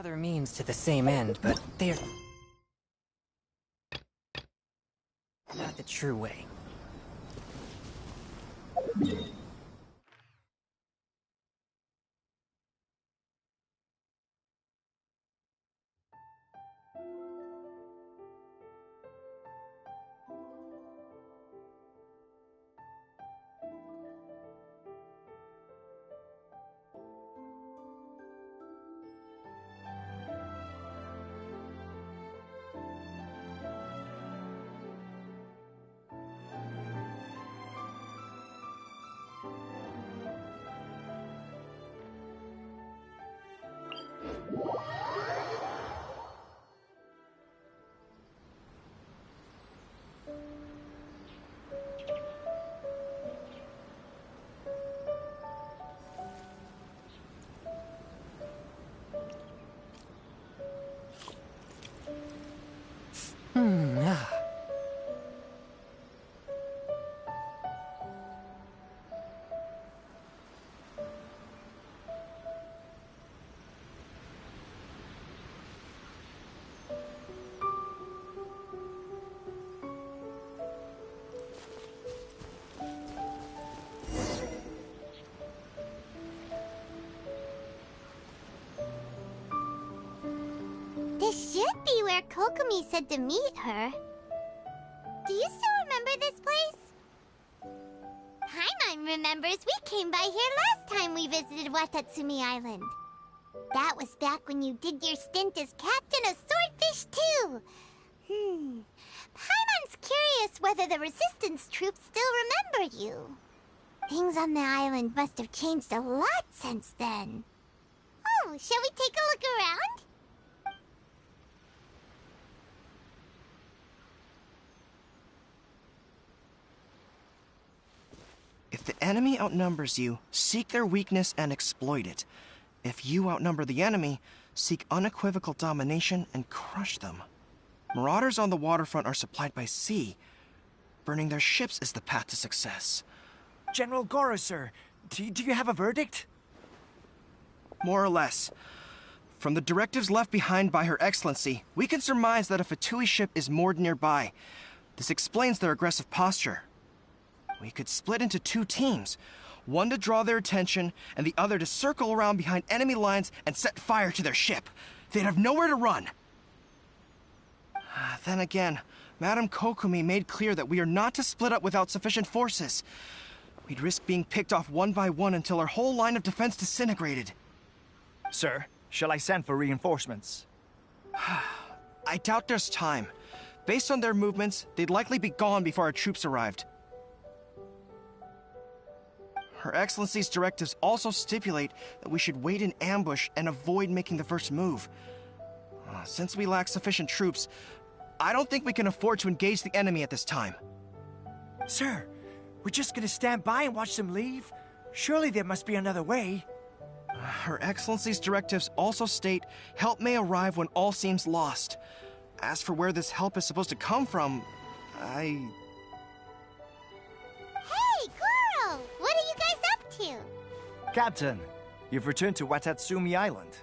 Other means to the same end, but they're not the true way. Ah. This should be where Kokomi said to meet her. Do you still remember this place? Paimon remembers we came by here last time we visited Watatsumi Island. That was back when you did your stint as captain of Swordfish too. Paimon's curious whether the Resistance troops still remember you. Things on the island must have changed a lot since then. Oh, shall we take a look around? If the enemy outnumbers you, seek their weakness and exploit it. If you outnumber the enemy, seek unequivocal domination and crush them. Marauders on the waterfront are supplied by sea. Burning their ships is the path to success. General Goro, sir, do you have a verdict? More or less. From the directives left behind by Her Excellency, we can surmise that a Fatui ship is moored nearby. This explains their aggressive posture. We could split into two teams, one to draw their attention, and the other to circle around behind enemy lines and set fire to their ship. They'd have nowhere to run. Then again, Madame Kokomi made clear that we are not to split up without sufficient forces. We'd risk being picked off one by one until our whole line of defense disintegrated. Sir, shall I send for reinforcements? I doubt there's time. Based on their movements, they'd likely be gone before our troops arrived. Her Excellency's directives also stipulate that we should wait in ambush and avoid making the first move. Since we lack sufficient troops, I don't think we can afford to engage the enemy at this time. Sir, we're just gonna stand by and watch them leave? Surely there must be another way. Her Excellency's directives also state help may arrive when all seems lost. As for where this help is supposed to come from, Hey, Goro! What are you guys up to? Captain, you've returned to Watatsumi Island.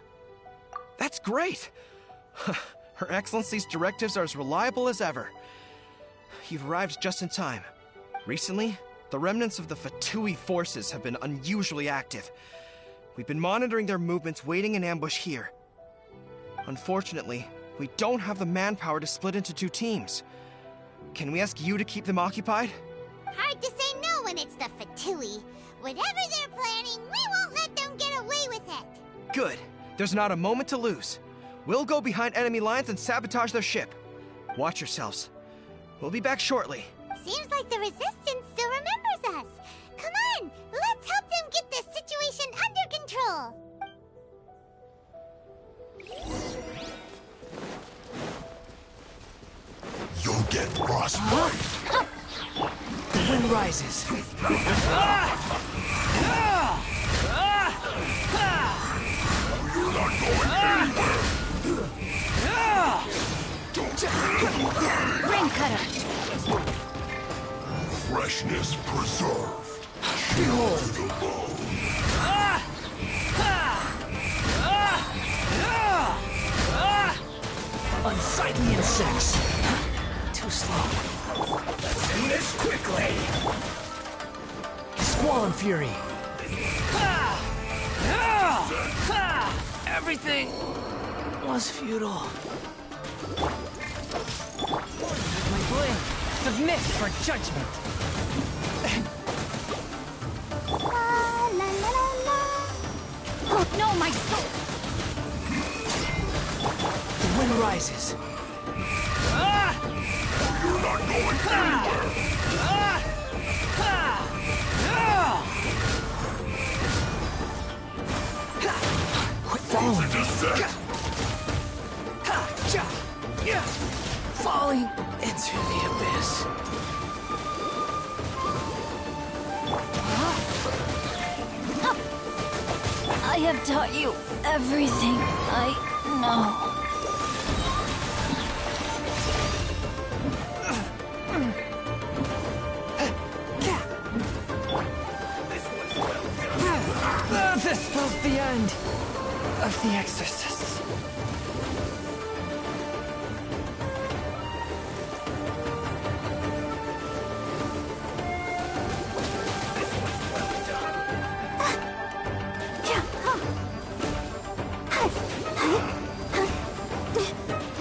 That's great! Her Excellency's directives are as reliable as ever. You've arrived just in time. Recently, the remnants of the Fatui forces have been unusually active. We've been monitoring their movements, waiting in ambush here. Unfortunately, we don't have the manpower to split into two teams. Can we ask you to keep them occupied? Hard to say no when it's the Fatui. Whatever they're planning, we won't let them get away with it. Good. There's not a moment to lose. We'll go behind enemy lines and sabotage their ship. Watch yourselves. We'll be back shortly. Seems like the Resistance still remembers us. Come on, let's help them get this situation under control. You'll get frostbite. The wind rises. You're not going anywhere. Ring cutter. Freshness preserved. Chill to the bone. 6. Too slow. Let's end this quickly. Squall and Fury. Everything was futile. My blade. Submit for judgment. La la la la la. Oh no, my soul! The wind rises. You're not going anywhere. Quit falling. Descent. Falling into the abyss. I have taught you everything I know. This spells the end of the exorcists.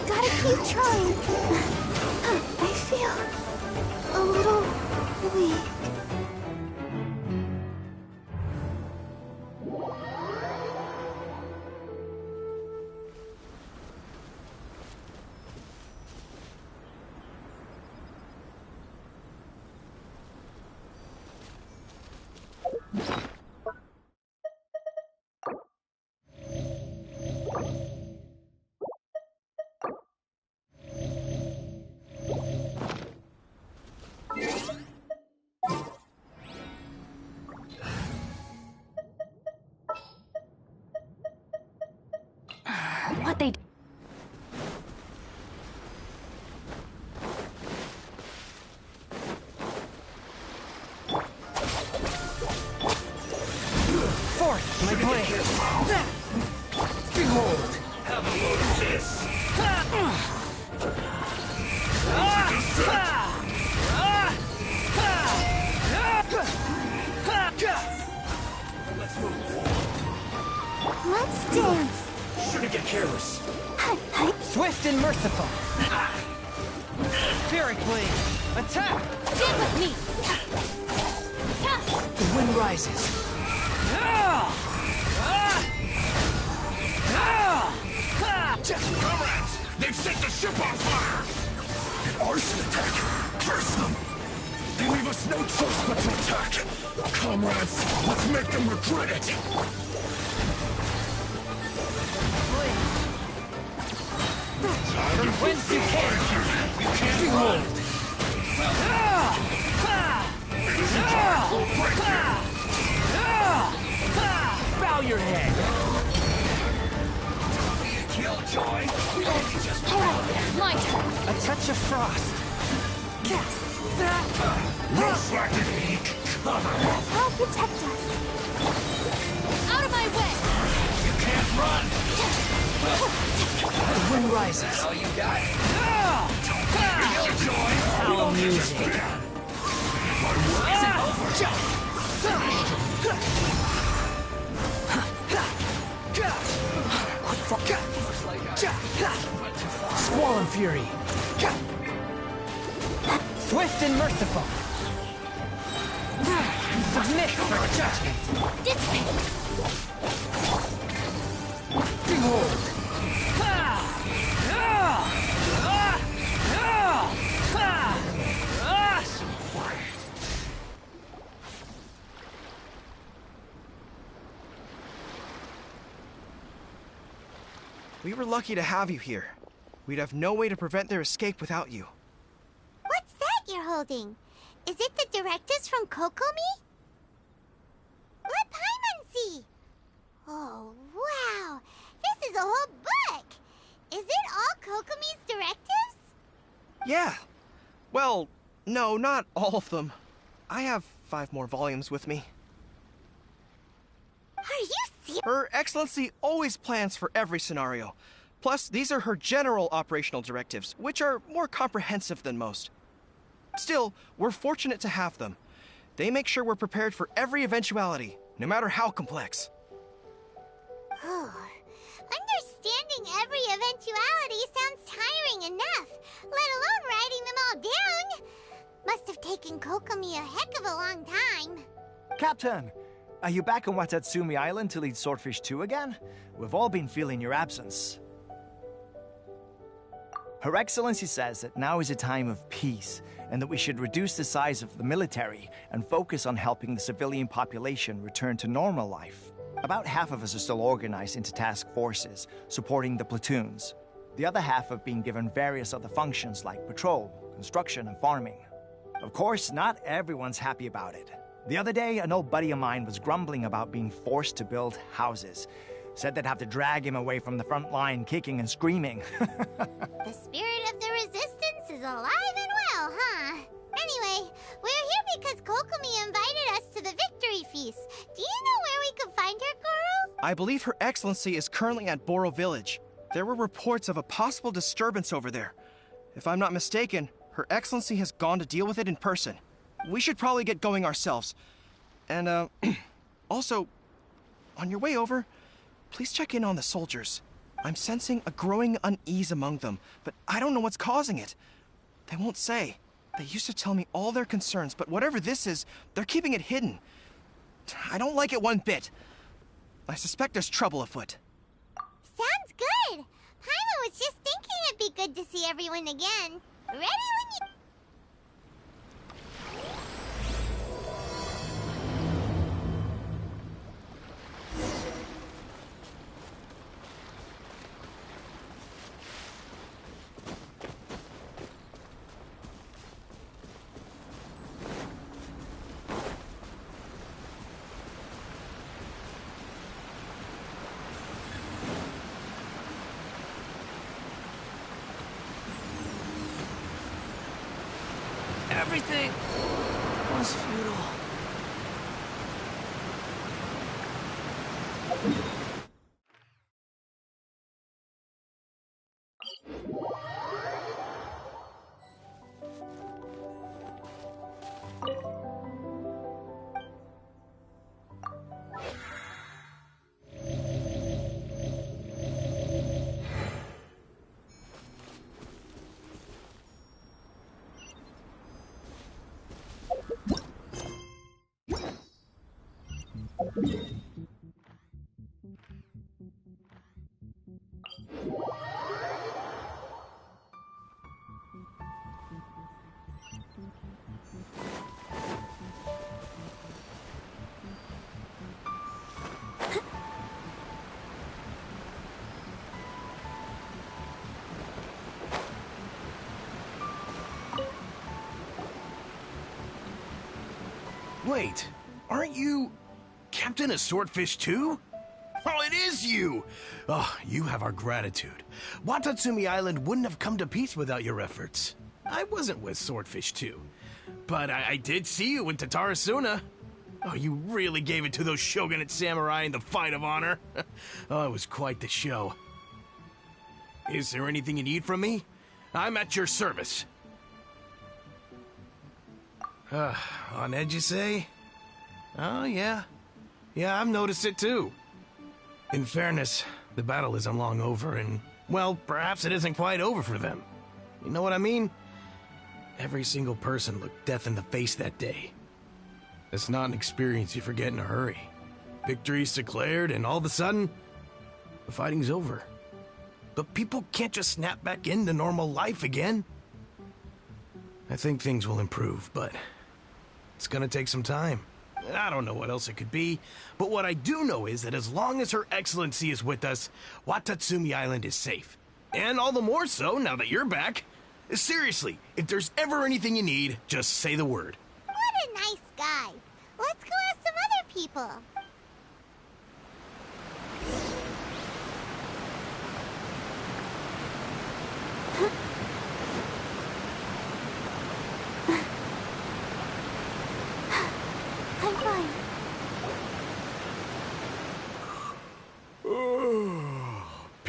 Gotta keep trying. I feel a little weak. What they Forth, my blade. Behold. Have a load of this. Let's move on. Let's dance. Shouldn't get careless. Swift and merciful. Spirit blade. Attack. stand with me. The wind rises. Comrades, they've set the ship on fire! An arson attack! Curse them! They leave us no choice but to attack! Comrades, let's make them regret it! From whence you came. You can't Behold. It isn't time for a break here! Bow your head. Killjoy! We only just My turn. A touch of frost. no slacking! Cover! Help protect us. Out of my way. You can't run! The wind rises. All you got? Killjoy! How amusing. My work isn't over! Squall and Fury. Swift and merciful. Submit for judgment. This way. Behold. We were lucky to have you here. We'd have no way to prevent their escape without you. What's that you're holding? Is it the directives from Kokomi? Let Paimon see! Oh, wow! This is a whole book! Is it all Kokomi's directives? Yeah. Well, no, not all of them. I have 5 more volumes with me. Are you serious? Her Excellency always plans for every scenario, Plus, these are her general operational directives, which are more comprehensive than most. Still, we're fortunate to have them. They make sure we're prepared for every eventuality, no matter how complex. Understanding every eventuality sounds tiring enough, let alone writing them all down. Must have taken Kokomi a heck of a long time. Captain, are you back on Watatsumi Island to lead Swordfish 2 again? We've all been feeling your absence. Her Excellency says that now is a time of peace, and that we should reduce the size of the military and focus on helping the civilian population return to normal life. About half of us are still organized into task forces, supporting the platoons. The other half have been given various other functions like patrol, construction, and farming. Of course, not everyone's happy about it. The other day, an old buddy of mine was grumbling about being forced to build houses. Said they'd have to drag him away from the front line, kicking and screaming. The spirit of the resistance is alive and well, huh? Anyway, we're here because Kokomi invited us to the victory feast. Do you know where we could find her, Goro? I believe Her Excellency is currently at Boro Village. There were reports of a possible disturbance over there. If I'm not mistaken, Her Excellency has gone to deal with it in person. We should probably get going ourselves. And, also, on your way over, please check in on the soldiers. I'm sensing a growing unease among them, but I don't know what's causing it. They won't say. They used to tell me all their concerns, but whatever this is, they're keeping it hidden. I don't like it one bit. I suspect there's trouble afoot. Sounds good. Paimon was just thinking it'd be good to see everyone again. Ready when you... Everything was futile. Wait, aren't you Captain of Swordfish too? Oh, it is you! Oh, you have our gratitude. Watatsumi Island wouldn't have come to peace without your efforts. I wasn't with Swordfish 2, but I did see you in Tatarasuna. Oh, you really gave it to those shogunate samurai in the fight of honor. Oh, it was quite the show. Is there anything you need from me? I'm at your service. On edge, you say? Oh, yeah. Yeah, I've noticed it too. In fairness, the battle isn't long over, and, well, perhaps it isn't quite over for them. You know what I mean? Every single person looked death in the face that day. It's not an experience you forget in a hurry. Victory's declared, and all of a sudden, the fighting's over. But people can't just snap back into normal life again. I think things will improve, but it's gonna take some time. I don't know what else it could be, but what I do know is that as long as Her Excellency is with us, Watatsumi Island is safe. And all the more so now that you're back. Seriously, if there's ever anything you need, just say the word. What a nice guy. Let's go ask some other people. I'm fine.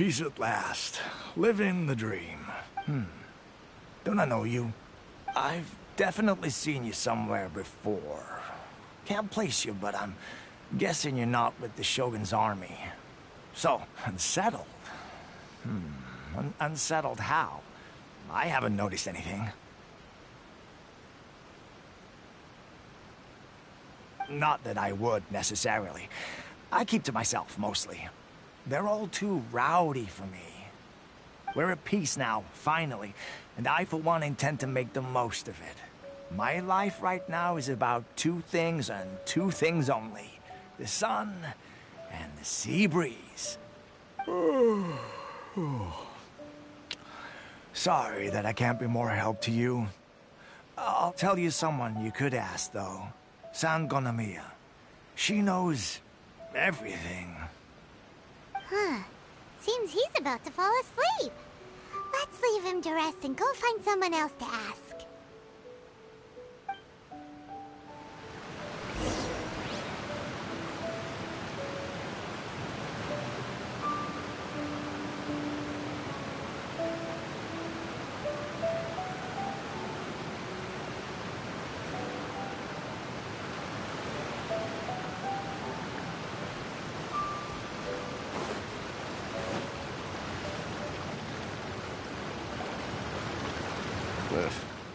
Peace at last. Living the dream. Don't I know you? I've definitely seen you somewhere before. Can't place you, but I'm guessing you're not with the Shogun's army. So, unsettled. Unsettled how? I haven't noticed anything. Not that I would, necessarily. I keep to myself, mostly. They're all too rowdy for me. We're at peace now, finally, and I, for one, intend to make the most of it. My life right now is about two things and two things only. The sun and the sea breeze. Sorry that I can't be more help to you. I'll tell you someone you could ask, though. Sangonomiya. She knows everything. Huh. Seems he's about to fall asleep. Let's leave him to rest and go find someone else to ask.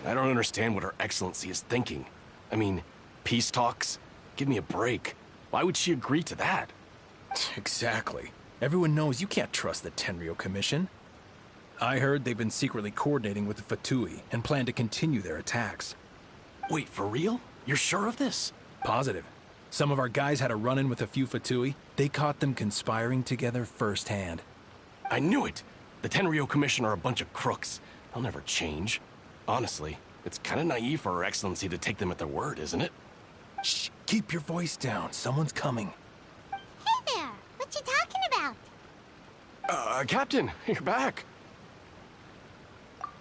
I don't understand what Her Excellency is thinking. I mean, peace talks? Give me a break. Why would she agree to that? Exactly. Everyone knows you can't trust the Tenryou Commission. I heard they've been secretly coordinating with the Fatui and plan to continue their attacks. Wait, for real? You're sure of this? Positive. Some of our guys had a run-in with a few Fatui. They caught them conspiring together firsthand. I knew it! The Tenryou Commission are a bunch of crooks. They'll never change. Honestly, it's kind of naive for Her Excellency to take them at their word, isn't it? Shh! Keep your voice down. Someone's coming. Hey there! What you talking about? Captain, you're back.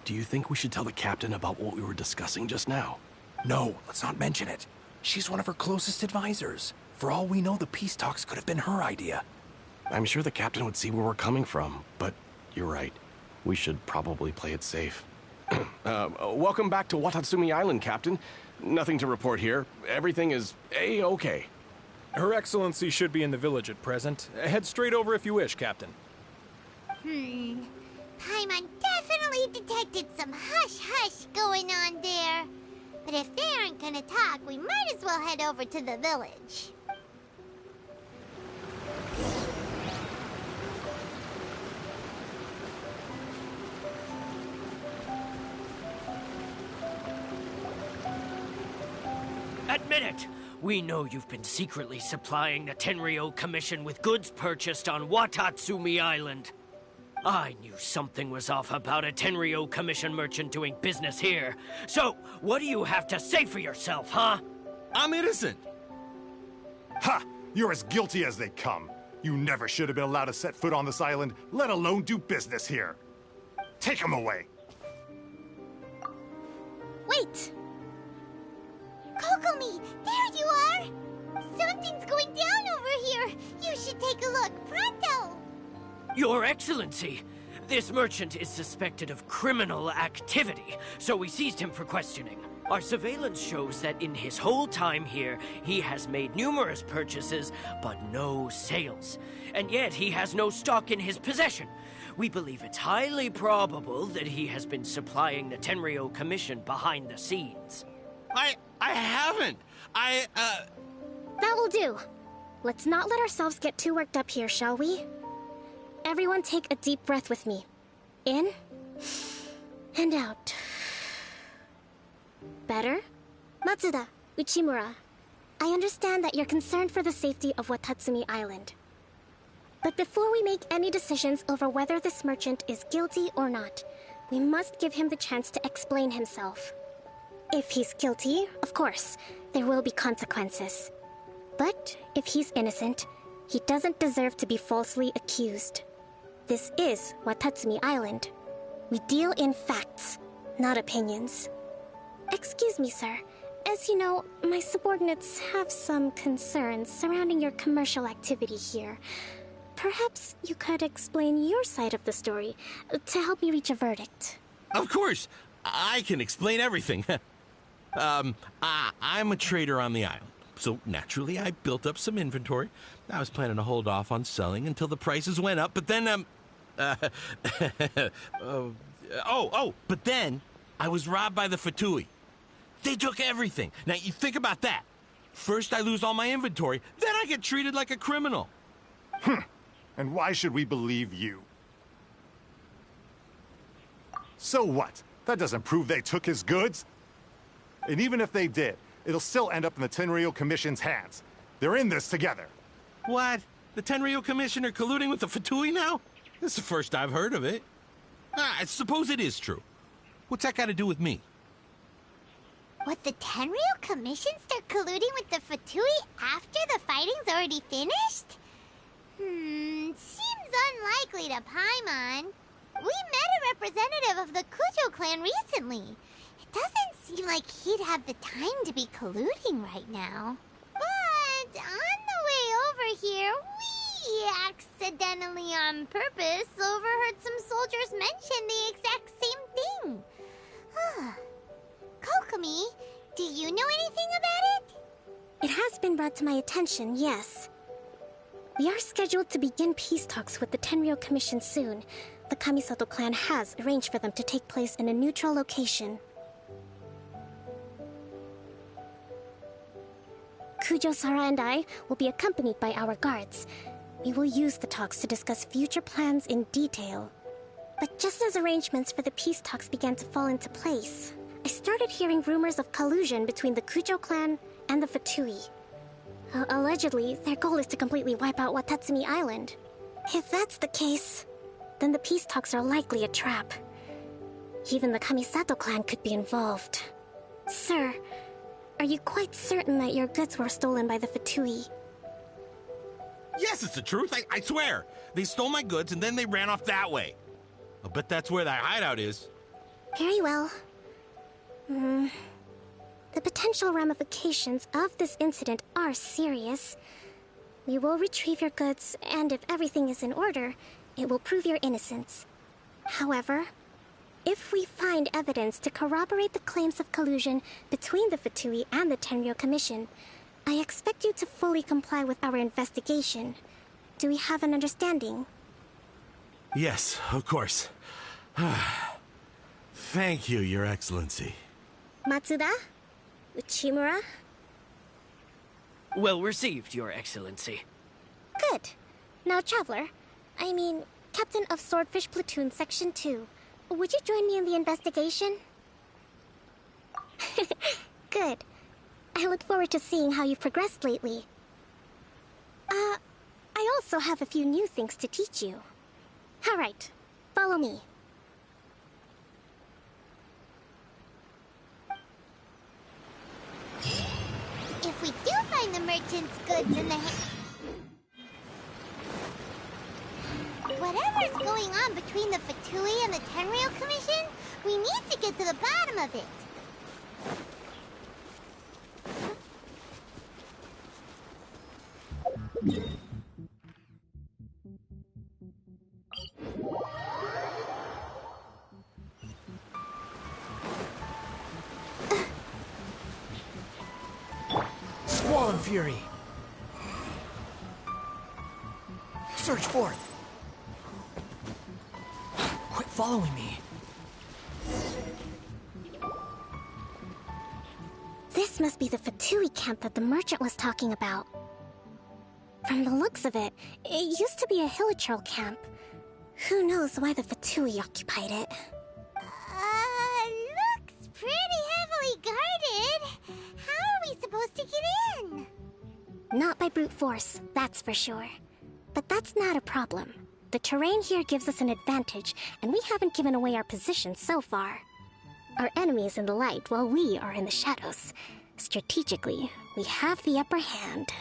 Do you think we should tell the Captain about what we were discussing just now? No, let's not mention it. She's one of her closest advisors. For all we know, the peace talks could have been her idea. I'm sure the Captain would see where we're coming from, but you're right. We should probably play it safe. Welcome back to Watatsumi Island, Captain. Nothing to report here. Everything is A-okay. Her Excellency should be in the village at present. Head straight over if you wish, Captain. Paimon definitely detected some hush-hush going on there. But if they aren't gonna talk, we might as well head over to the village. Admit it! We know you've been secretly supplying the Tenryou Commission with goods purchased on Watatsumi Island. I knew something was off about a Tenryou Commission merchant doing business here. So, what do you have to say for yourself, huh? I'm innocent! Ha! You're as guilty as they come. You never should have been allowed to set foot on this island, let alone do business here. Take him away! Wait! Kokomi, there you are! Something's going down over here! You should take a look, pronto! Your Excellency, this merchant is suspected of criminal activity, so we seized him for questioning. Our surveillance shows that in his whole time here, he has made numerous purchases, but no sales. And yet he has no stock in his possession. We believe it's highly probable that he has been supplying the Tenryou Commission behind the scenes. I haven't! That will do. Let's not let ourselves get too worked up here, shall we? Everyone take a deep breath with me. In and out. Better? Matsuda, Uchimura, I understand that you're concerned for the safety of Watatsumi Island. But before we make any decisions over whether this merchant is guilty or not, we must give him the chance to explain himself. If he's guilty, of course, there will be consequences. But if he's innocent, he doesn't deserve to be falsely accused. This is Watatsumi Island. We deal in facts, not opinions. Excuse me, sir. As you know, my subordinates have some concerns surrounding your commercial activity here. Perhaps you could explain your side of the story to help me reach a verdict. Of course! I can explain everything. I'm a trader on the island, so naturally I built up some inventory. I was planning to hold off on selling until the prices went up, but then, but then I was robbed by the Fatui. They took everything. Now, you think about that. First I lose all my inventory, then I get treated like a criminal. And why should we believe you? So what? That doesn't prove they took his goods. And even if they did, it'll still end up in the Tenryo Commission's hands. They're in this together. What? The Tenryo Commission are colluding with the Fatui now? This is the first I've heard of it. I suppose it is true. What's that got to do with me? What, the Tenryo Commission start colluding with the Fatui after the fighting's already finished? Seems unlikely to Paimon. We met a representative of the Kujo clan recently. It doesn't seem like he'd have the time to be colluding right now. But on the way over here, we accidentally on purpose overheard some soldiers mention the exact same thing. Kokomi, do you know anything about it? It has been brought to my attention, yes. We are scheduled to begin peace talks with the Tenryo Commission soon. The Kamisato clan has arranged for them to take place in a neutral location. Kujo-Sara and I will be accompanied by our guards. We will use the talks to discuss future plans in detail. But just as arrangements for the peace talks began to fall into place, I started hearing rumors of collusion between the Kujo clan and the Fatui. Allegedly, their goal is to completely wipe out Watatsumi Island. If that's the case, then the peace talks are likely a trap. Even the Kamisato clan could be involved. Sir, are you quite certain that your goods were stolen by the Fatui? Yes, it's the truth. I swear. They stole my goods and then they ran off that way. I'll bet that's where that hideout is. Very well. The potential ramifications of this incident are serious. We will retrieve your goods, and if everything is in order, it will prove your innocence. However, if we find evidence to corroborate the claims of collusion between the Fatui and the Tenryo Commission, I expect you to fully comply with our investigation. Do we have an understanding? Yes, of course. Thank you, Your Excellency. Matsuda? Uchimura? Well received, Your Excellency. Good. Now, Traveler, Captain of Swordfish Platoon Section 2, would you join me in the investigation? Good. I look forward to seeing how you've progressed lately. I also have a few new things to teach you. All right, follow me. If we do find the merchant's goods in the whatever's going on between the Fatui and the Tenryo Commission, we need to get to the bottom of it. Squall Fury. Search forth. Quit following me. This must be the Fatui camp that the merchant was talking about. From the looks of it, it used to be a Hilichurl camp. Who knows why the Fatui occupied it? Looks pretty heavily guarded. How are we supposed to get in? Not by brute force, that's for sure. But that's not a problem. The terrain here gives us an advantage, and we haven't given away our position so far. Our enemy is in the light, while we are in the shadows. Strategically, we have the upper hand.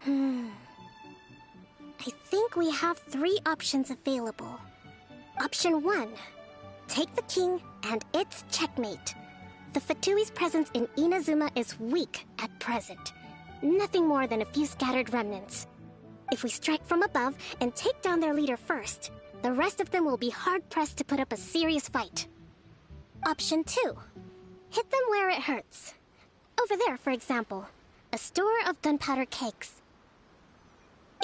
I think we have 3 options available. Option 1. Take the king, and it's checkmate. The Fatui's presence in Inazuma is weak at present. Nothing more than a few scattered remnants. If we strike from above and take down their leader first, the rest of them will be hard-pressed to put up a serious fight. Option 2. Hit them where it hurts. Over there, for example. A store of gunpowder cakes.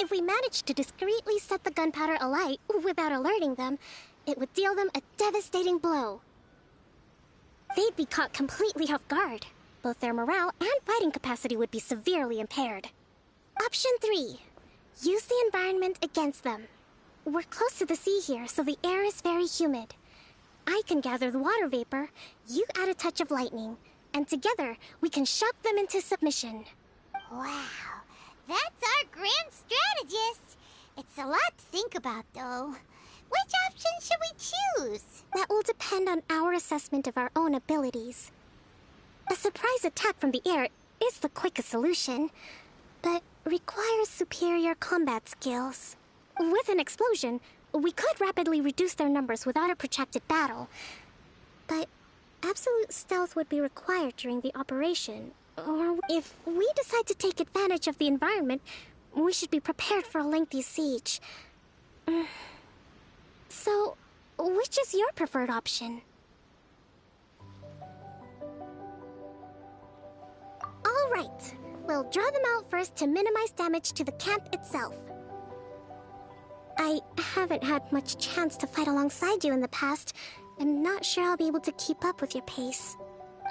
If we manage to discreetly set the gunpowder alight without alerting them, it would deal them a devastating blow. They'd be caught completely off guard. Both their morale and fighting capacity would be severely impaired. Option 3. Use the environment against them. We're close to the sea here, so the air is very humid. I can gather the water vapor, you add a touch of lightning, and together we can shock them into submission. Wow, that's our grand strategist. It's a lot to think about, though. Which option should we choose? That will depend on our assessment of our own abilities. A surprise attack from the air is the quickest solution, but requires superior combat skills. With an explosion, we could rapidly reduce their numbers without a protracted battle, but absolute stealth would be required during the operation. Or if we decide to take advantage of the environment, we should be prepared for a lengthy siege. So, which is your preferred option? All right, we'll draw them out first to minimize damage to the camp itself. I haven't had much chance to fight alongside you in the past. I'm not sure I'll be able to keep up with your pace.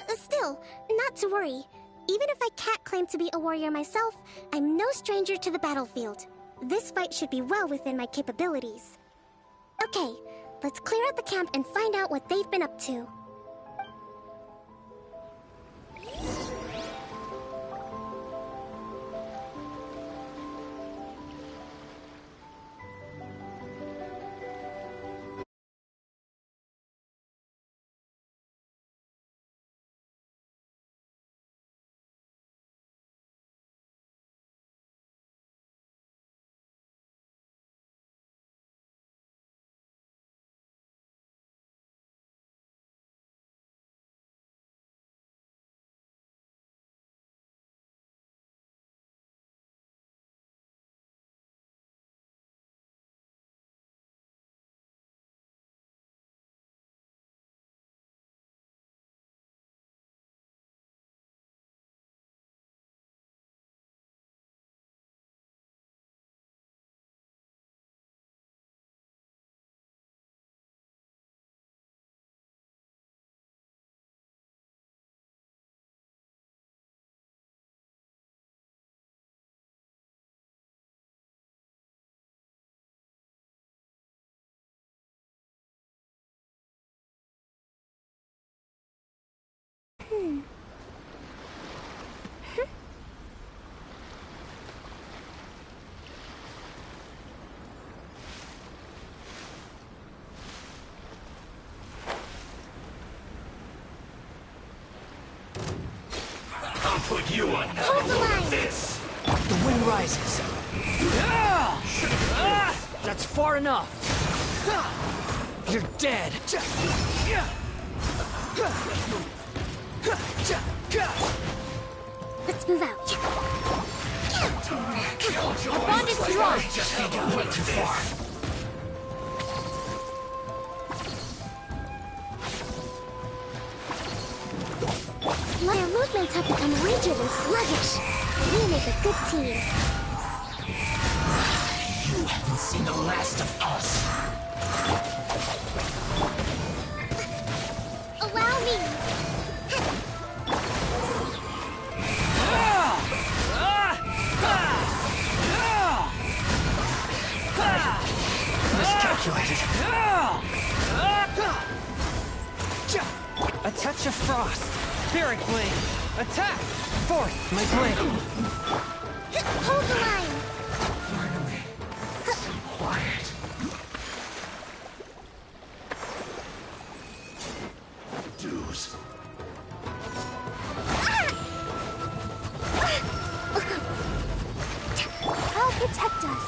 Still, not to worry. Even if I can't claim to be a warrior myself, I'm no stranger to the battlefield. This fight should be well within my capabilities. Okay, let's clear out the camp and find out what they've been up to. I'll put you on all of this. The wind rises. That's far enough. You're dead. Let's move out. Our bond is strong. Just went too far. Their movements have become rigid and sluggish. We make a good team. You haven't seen the last of us. Allow me. Miscalculated. A touch of frost. Spirit blade. Attack! Forth, my blade. Hold the line. Finally. Quiet. Dues. I'll protect us.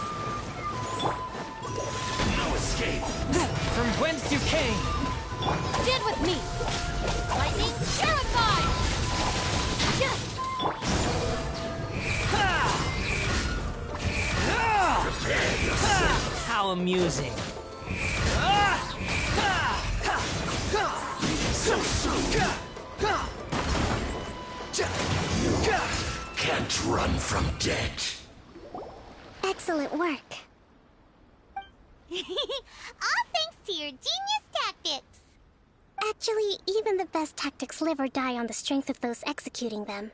No escape. From whence you came. Stand with me. Lightning terrified. how amusing. You can't run from death. Excellent work. All thanks to your genius tactics. Actually, even the best tactics live or die on the strength of those executing them.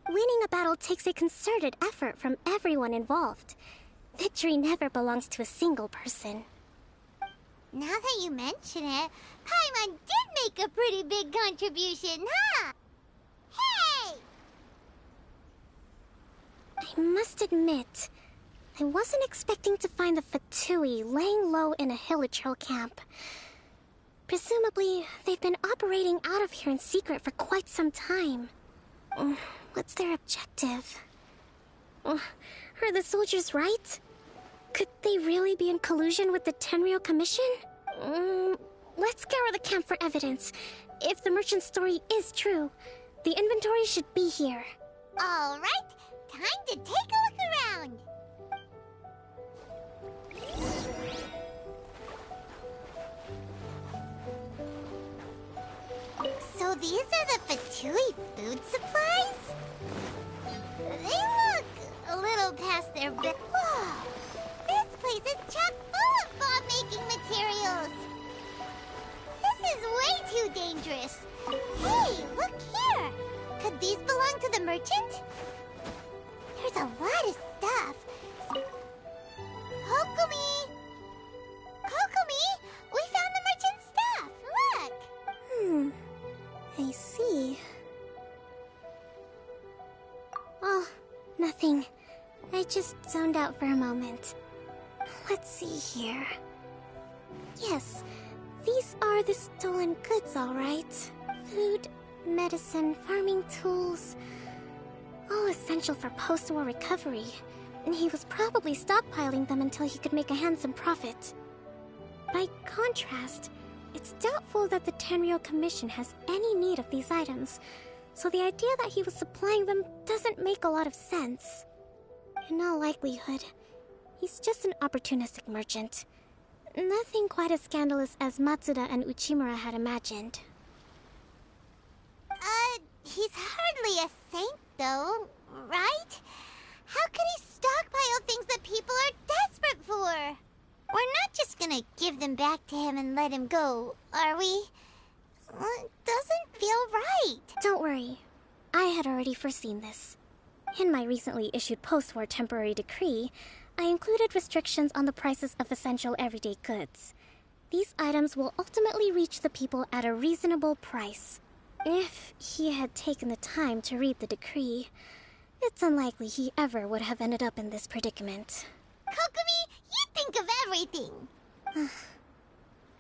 Winning a battle takes a concerted effort from everyone involved. Victory never belongs to a single person. Now that you mention it, Paimon did make a pretty big contribution, huh? Hey! I must admit, I wasn't expecting to find the Fatui laying low in a Hilichurl camp. Presumably, they've been operating out of here in secret for quite some time. What's their objective? Are the soldiers right? Could they really be in collusion with the Tenryou Commission? Let's scour the camp for evidence. If the merchant's story is true, the inventory should be here. All right, time to take a look around. So these are the Fatui food supplies? They look a little past their Whoa! This place is chock full of bomb-making materials! This is way too dangerous! Hey, look here! Could these belong to the merchant? There's a lot of stuff. Kokomi! Kokomi! We found the merchant's stuff! Look! I see. Oh, nothing. I just zoned out for a moment. Let's see here. Yes, these are the stolen goods, all right. Food, medicine, farming tools. All essential for post-war recovery. And he was probably stockpiling them until he could make a handsome profit. By contrast, it's doubtful that the Tenryou Commission has any need of these items, so the idea that he was supplying them doesn't make a lot of sense. In all likelihood, he's just an opportunistic merchant. Nothing quite as scandalous as Matsuda and Uchimura had imagined. He's hardly a saint, though, right? How could he stockpile things that people are desperate for? We're not just gonna give them back to him and let him go, are we? It doesn't feel right. Don't worry. I had already foreseen this. In my recently issued post-war temporary decree, I included restrictions on the prices of essential everyday goods. These items will ultimately reach the people at a reasonable price. If he had taken the time to read the decree, it's unlikely he ever would have ended up in this predicament. Kokomi, you think of everything!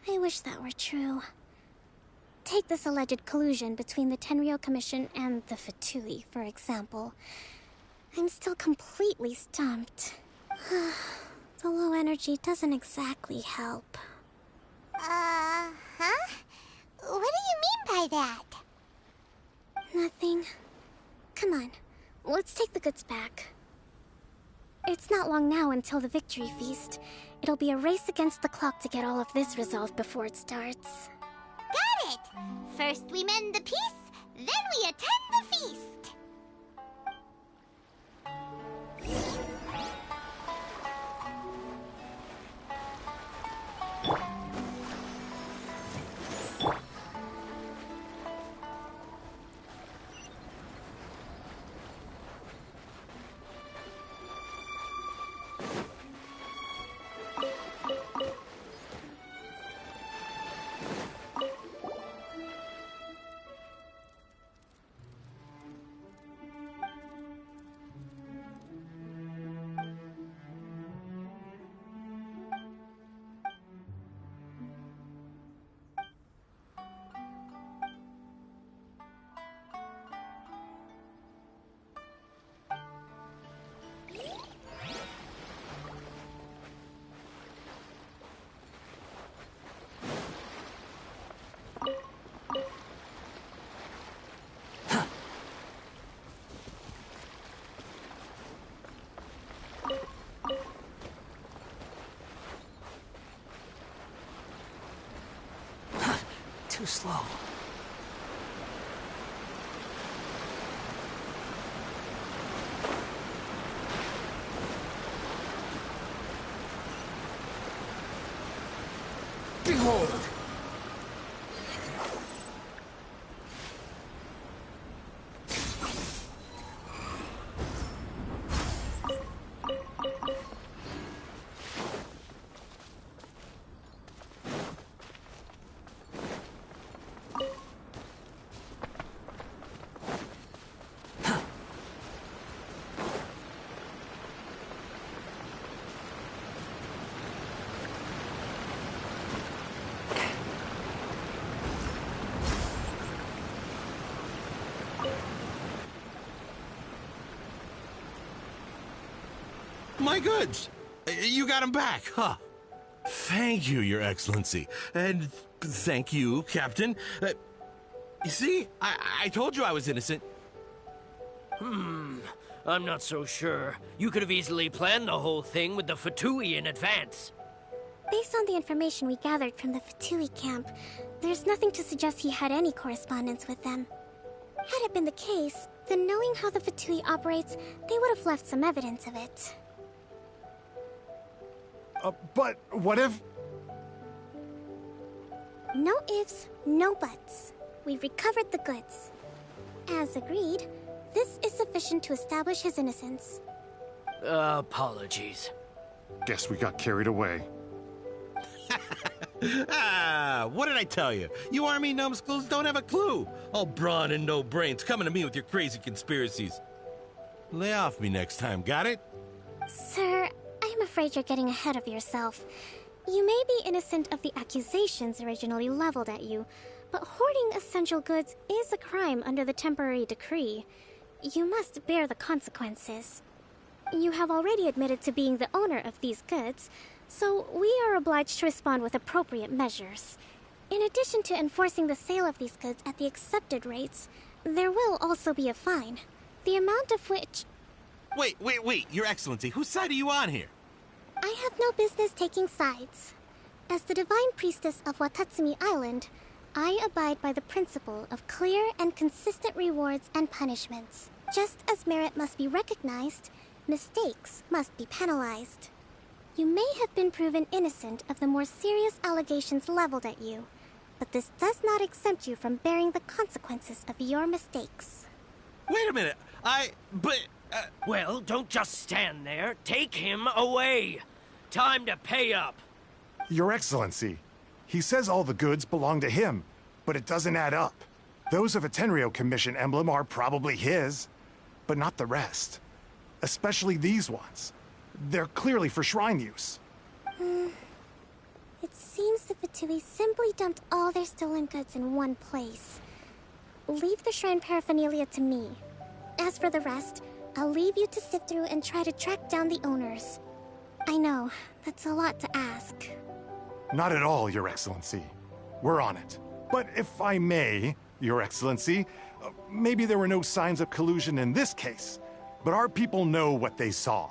I wish that were true. Take this alleged collusion between the Tenryou Commission and the Fatui, for example. I'm still completely stumped. The low energy doesn't exactly help. Huh? What do you mean by that? Nothing. Come on, let's take the goods back. It's not long now until the victory feast. It'll be a race against the clock to get all of this resolved before it starts. Got it! First we mend the peace, then we attend the feast! too slow. Behold! My goods! You got him back, huh? Thank you, Your Excellency. And thank you, Captain. You see? I told you I was innocent. I'm not so sure. You could have easily planned the whole thing with the Fatui in advance. Based on the information we gathered from the Fatui camp, there's nothing to suggest he had any correspondence with them. Had it been the case, then knowing how the Fatui operates, they would have left some evidence of it. But what if... No ifs, no buts. We've recovered the goods. As agreed, this is sufficient to establish his innocence. Apologies. Guess we got carried away. What did I tell you? You army numbskulls don't have a clue. All brawn and no brains coming to me with your crazy conspiracies. Lay off me next time, got it? Sir, I'm afraid you're getting ahead of yourself. You may be innocent of the accusations originally leveled at you, but hoarding essential goods is a crime under the temporary decree. You must bear the consequences. You have already admitted to being the owner of these goods, so we are obliged to respond with appropriate measures. In addition to enforcing the sale of these goods at the accepted rates, there will also be a fine, the amount of which... Wait, Your Excellency, whose side are you on here? I have no business taking sides. As the Divine Priestess of Watatsumi Island, I abide by the principle of clear and consistent rewards and punishments. Just as merit must be recognized, mistakes must be penalized. You may have been proven innocent of the more serious allegations leveled at you, but this does not exempt you from bearing the consequences of your mistakes. Wait a minute, Well, don't just stand there. Take him away. Time to pay up. Your Excellency, he says all the goods belong to him, but it doesn't add up. Those of a Tenryo Commission emblem are probably his, but not the rest. Especially these ones. They're clearly for shrine use. It seems the Fatui simply dumped all their stolen goods in one place. Leave the shrine paraphernalia to me. As for the rest, I'll leave you to sift through and try to track down the owners. I know, that's a lot to ask. Not at all, Your Excellency. We're on it. But if I may, Your Excellency, maybe there were no signs of collusion in this case, but our people know what they saw.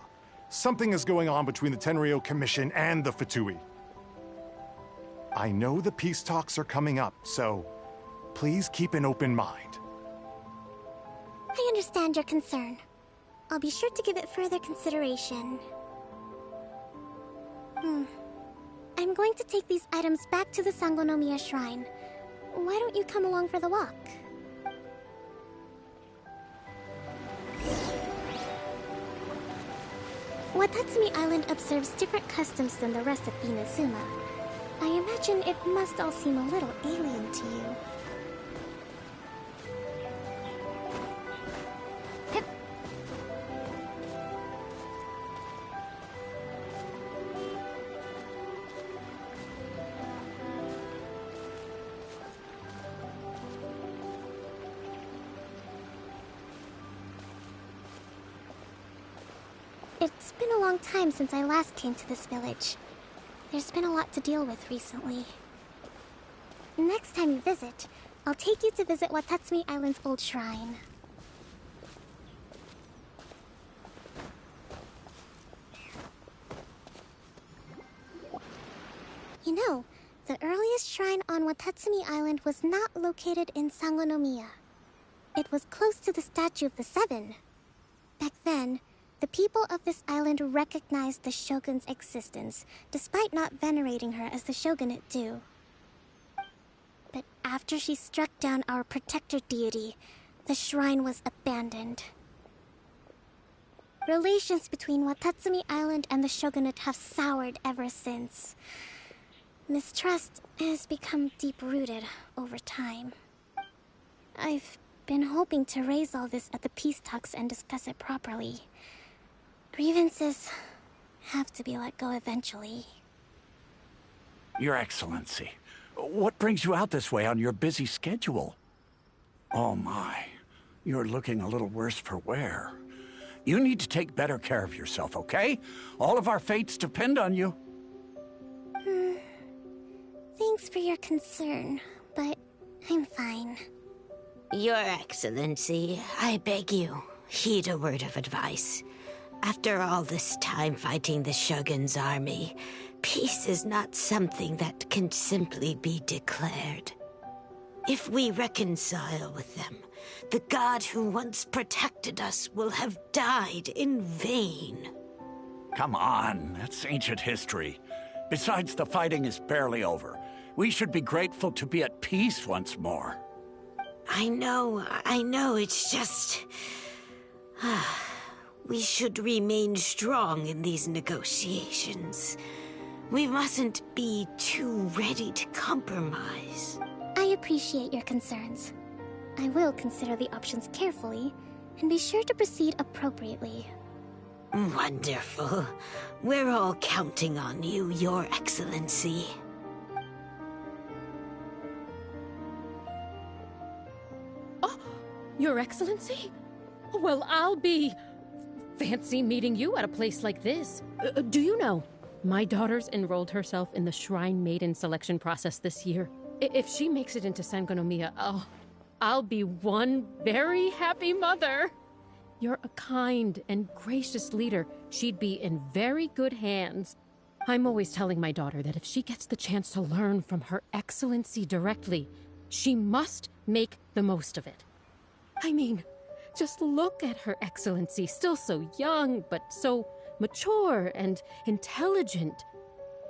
Something is going on between the Tenryo Commission and the Fatui. I know the peace talks are coming up, so please keep an open mind. I understand your concern. I'll be sure to give it further consideration. I'm going to take these items back to the Sangonomiya Shrine. Why don't you come along for the walk? Watatsumi Island observes different customs than the rest of Inazuma. I imagine it must all seem a little alien to you. It's been a long time since I last came to this village. There's been a lot to deal with recently. Next time you visit, I'll take you to visit Watatsumi Island's old shrine. You know, The earliest shrine on Watatsumi Island was not located in Sangonomiya. It was close to the Statue of the Seven. Back then, the people of this island recognized the Shogun's existence, despite not venerating her as the Shogunate do. But after she struck down our protector deity, the shrine was abandoned. Relations between Watatsumi Island and the Shogunate have soured ever since. Mistrust has become deep-rooted over time. I've been hoping to raise all this at the peace talks and discuss it properly. Grievances have to be let go eventually. Your Excellency, what brings you out this way on your busy schedule? Oh my, you're looking a little worse for wear. You need to take better care of yourself, okay? All of our fates depend on you. Thanks for your concern, but I'm fine. Your Excellency, I beg you, heed a word of advice. After all this time fighting the Shogun's army, peace is not something that can simply be declared. If we reconcile with them, the god who once protected us will have died in vain. Come on, that's ancient history. Besides, the fighting is barely over. We should be grateful to be at peace once more. I know, it's just... we should remain strong in these negotiations. We mustn't be too ready to compromise. I appreciate your concerns. I will consider the options carefully, and be sure to proceed appropriately. Wonderful. We're all counting on you, Your Excellency. Your Excellency? Well, I'll be... fancy meeting you at a place like this. Do you know, my daughter's enrolled herself in the Shrine Maiden selection process this year. If she makes it into Sangonomiya, I'll be one very happy mother. You're a kind and gracious leader. She'd be in very good hands. I'm always telling my daughter that if she gets the chance to learn from Her Excellency directly, she must make the most of it. I mean, just look at Her Excellency, still so young, but so mature and intelligent.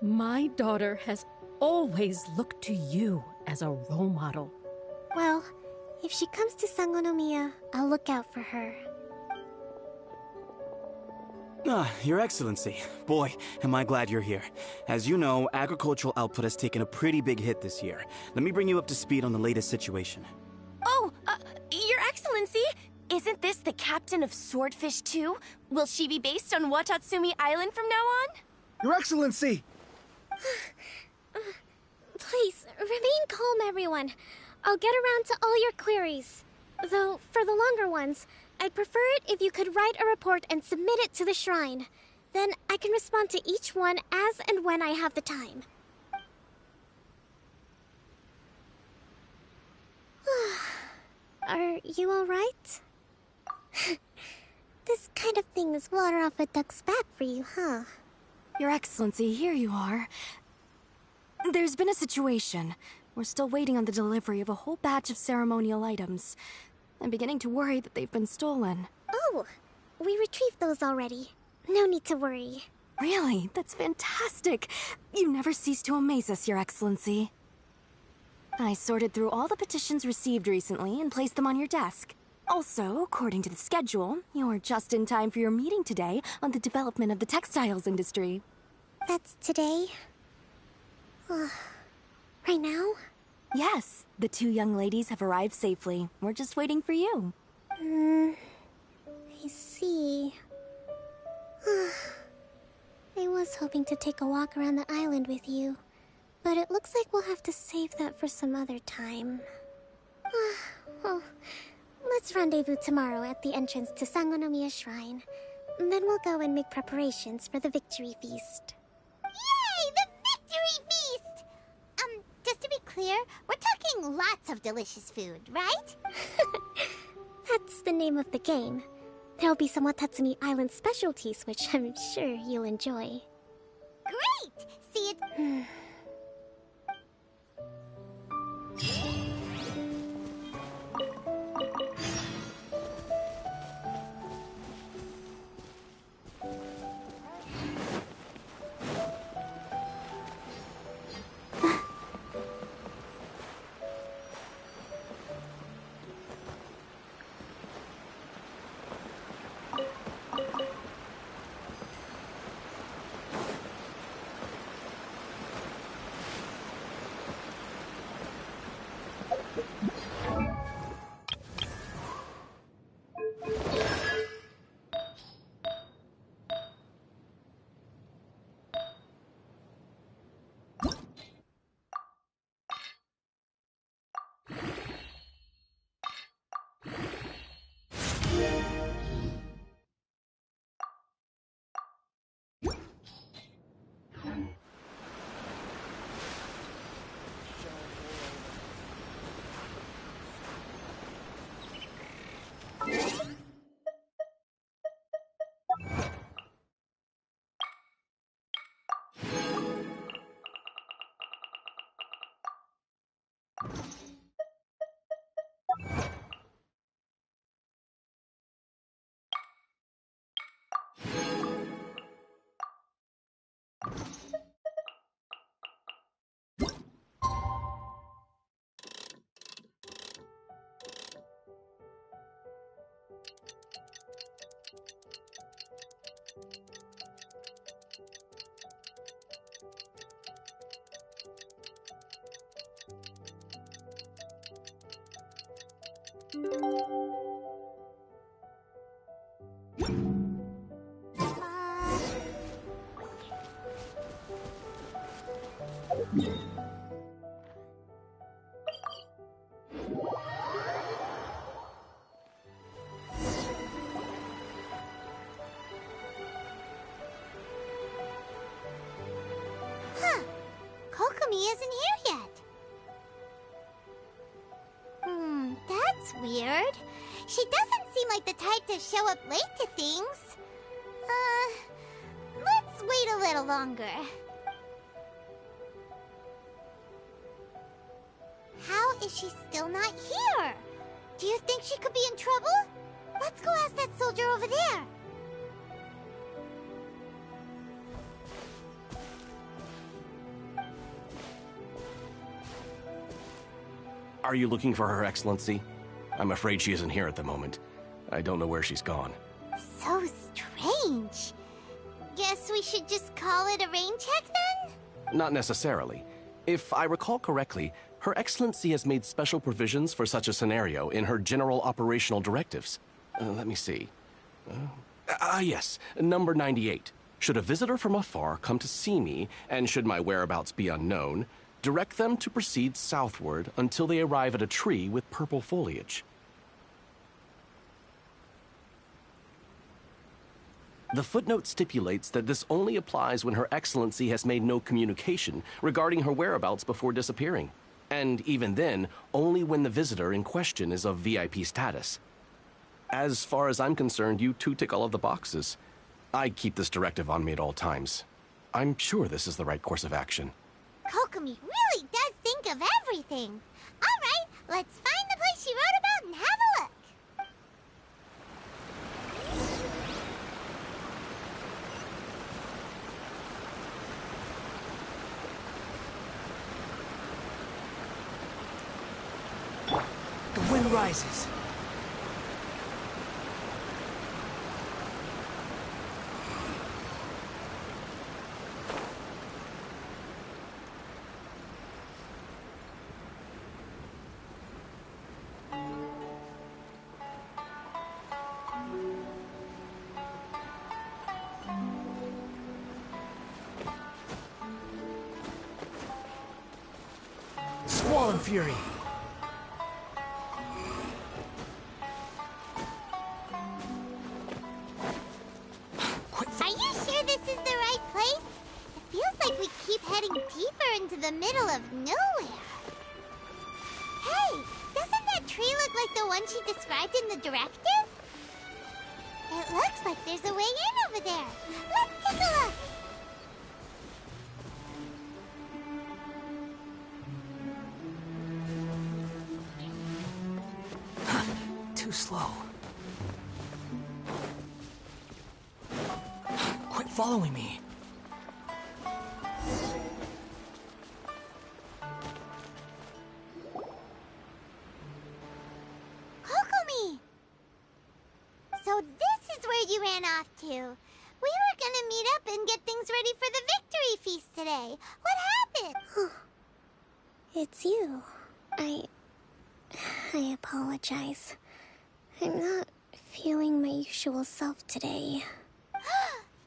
My daughter has always looked to you as a role model. Well, if she comes to Sangonomiya, I'll look out for her. Your Excellency. Boy, am I glad you're here. As you know, agricultural output has taken a pretty big hit this year. Let me bring you up to speed on the latest situation. Oh, Your Excellency! Isn't this the captain of Swordfish 2? Will she be based on Watatsumi Island from now on? Your Excellency! Please, remain calm, everyone. I'll get around to all your queries. Though, for the longer ones, I'd prefer it if you could write a report and submit it to the shrine. Then I can respond to each one as and when I have the time. Are you alright? This kind of thing is water off a duck's back for you, huh? Your Excellency, here you are. There's been a situation. We're still waiting on the delivery of a whole batch of ceremonial items. I'm beginning to worry that they've been stolen. Oh, we retrieved those already. No need to worry. Really? That's fantastic. You never cease to amaze us, Your Excellency. I sorted through all the petitions received recently and placed them on your desk. Also, according to the schedule, you're just in time for your meeting today on the development of the textiles industry. That's today? Right now? Yes, the two young ladies have arrived safely. We're just waiting for you. I see. I was hoping to take a walk around the island with you, but it looks like we'll have to save that for some other time. Well, let's rendezvous tomorrow at the entrance to Sangonomiya Shrine. Then we'll go and make preparations for the victory feast. Yay! The victory feast! Just to be clear, we're talking lots of delicious food, right? That's the name of the game. There'll be some Watatsumi Island specialties, which I'm sure you'll enjoy. Great! See it... Huh. Kokomi isn't here yet. That's weird. She doesn't seem like the type to show up late to things. Let's wait a little longer. How is she still not here? Do you think she could be in trouble? Let's go ask that soldier over there. Are you looking for Her Excellency? I'm afraid she isn't here at the moment. I don't know where she's gone. So strange. Guess we should just call it a rain check then? Not necessarily. If I recall correctly, Her Excellency has made special provisions for such a scenario in her general operational directives. Let me see. Yes, number 98. Should a visitor from afar come to see me, and should my whereabouts be unknown, direct them to proceed southward until they arrive at a tree with purple foliage. The footnote stipulates that this only applies when Her Excellency has made no communication regarding her whereabouts before disappearing, and even then, only when the visitor in question is of VIP status. As far as I'm concerned, you two tick all of the boxes. I keep this directive on me at all times. I'm sure this is the right course of action. Kokomi really does think of everything. All right, let's find the place she wrote about and have a look. The wind rises. Squall Fury. Are you sure this is the right place? It feels like we keep heading deeper into the middle of nowhere. Hey, doesn't that tree look like the one she described in the directive? It looks like there's a way in over there. Let's take a look. Too slow. Quit following me. Kokomi! So this is where you ran off to. We were gonna meet up and get things ready for the victory feast today. What happened? It's you. I apologize. I'm not feeling my usual self today.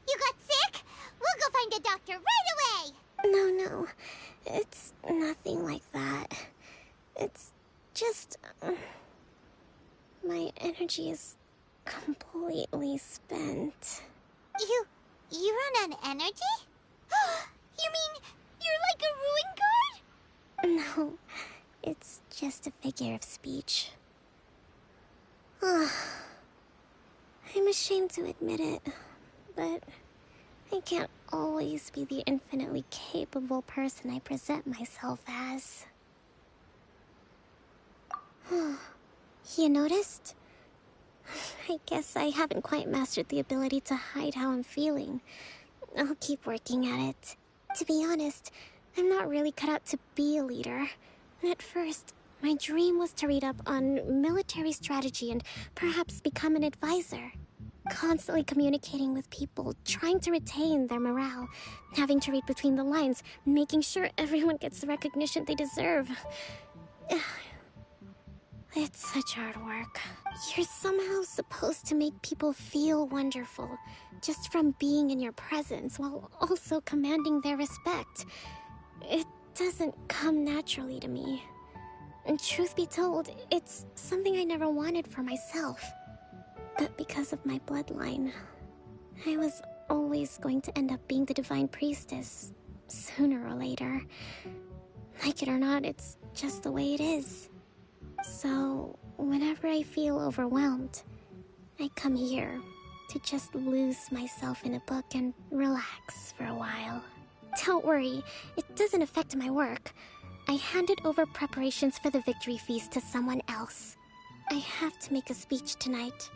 You got sick? We'll go find a doctor right away! No. It's nothing like that. It's just... my energy is completely spent. You run on energy? You mean you're like a ruin guard? No, it's just a figure of speech. I'm ashamed to admit it, but I can't always be the infinitely capable person I present myself as. You noticed? I guess I haven't quite mastered the ability to hide how I'm feeling. I'll keep working at it. To be honest, I'm not really cut out to be a leader. At first, my dream was to read up on military strategy and perhaps become an advisor. Constantly communicating with people, trying to retain their morale, having to read between the lines, making sure everyone gets the recognition they deserve. It's such hard work. You're somehow supposed to make people feel wonderful, just from being in your presence, while also commanding their respect. It doesn't come naturally to me. And truth be told, it's something I never wanted for myself. But because of my bloodline, I was always going to end up being the Divine Priestess, sooner or later. Like it or not, it's just the way it is. So, whenever I feel overwhelmed, I come here to just lose myself in a book and relax for a while. Don't worry, it doesn't affect my work. I handed over preparations for the victory feast to someone else. I have to make a speech tonight,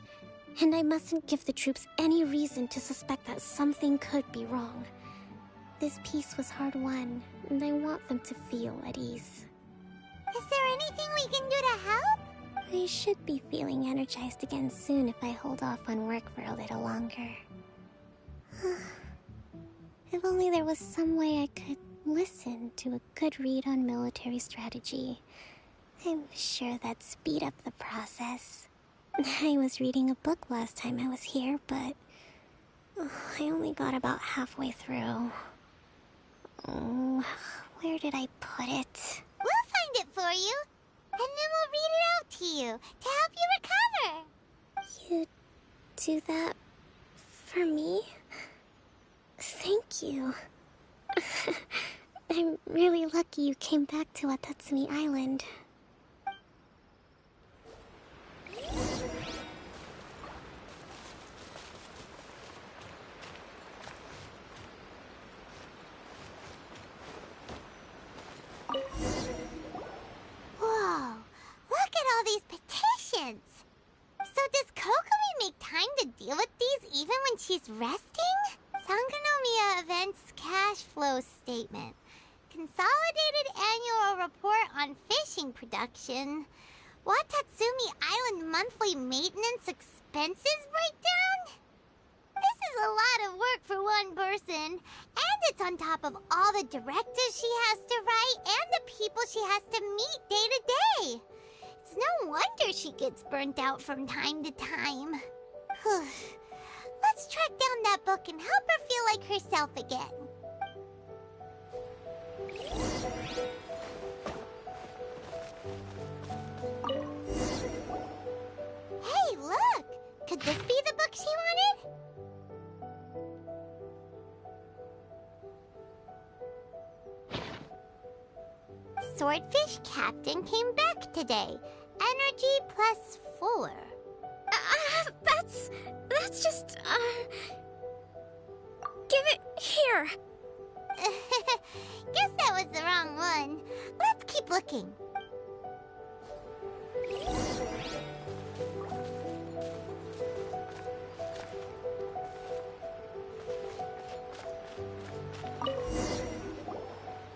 and I mustn't give the troops any reason to suspect that something could be wrong. This peace was hard-won, and I want them to feel at ease. Is there anything we can do to help? I should be feeling energized again soon if I hold off on work for a little longer. If only there was some way I could listen to a good read on military strategy. I'm sure that'd speed up the process. I was reading a book last time I was here, but I only got about halfway through. Where did I put it? We'll find it for you, and then we'll read it out to you to help you recover. You do that for me? Thank you. I'm really lucky you came back to Watatsumi Island. Whoa, look at all these petitions. So does Kokomi make time to deal with these even when she's resting? Sangonomiya Events Cash Flow Statement. Consolidated Annual Report on Fishing Production. Watatsumi Island Monthly Maintenance Expenses Breakdown? This is a lot of work for one person, and it's on top of all the directives she has to write and the people she has to meet day to day. It's no wonder she gets burnt out from time to time. Let's track down that book and help her feel like herself again. Hey, look! Could this be the book she wanted? Swordfish Captain came back today. Energy +4. That's just, give it here. Guess that was the wrong one. Let's keep looking.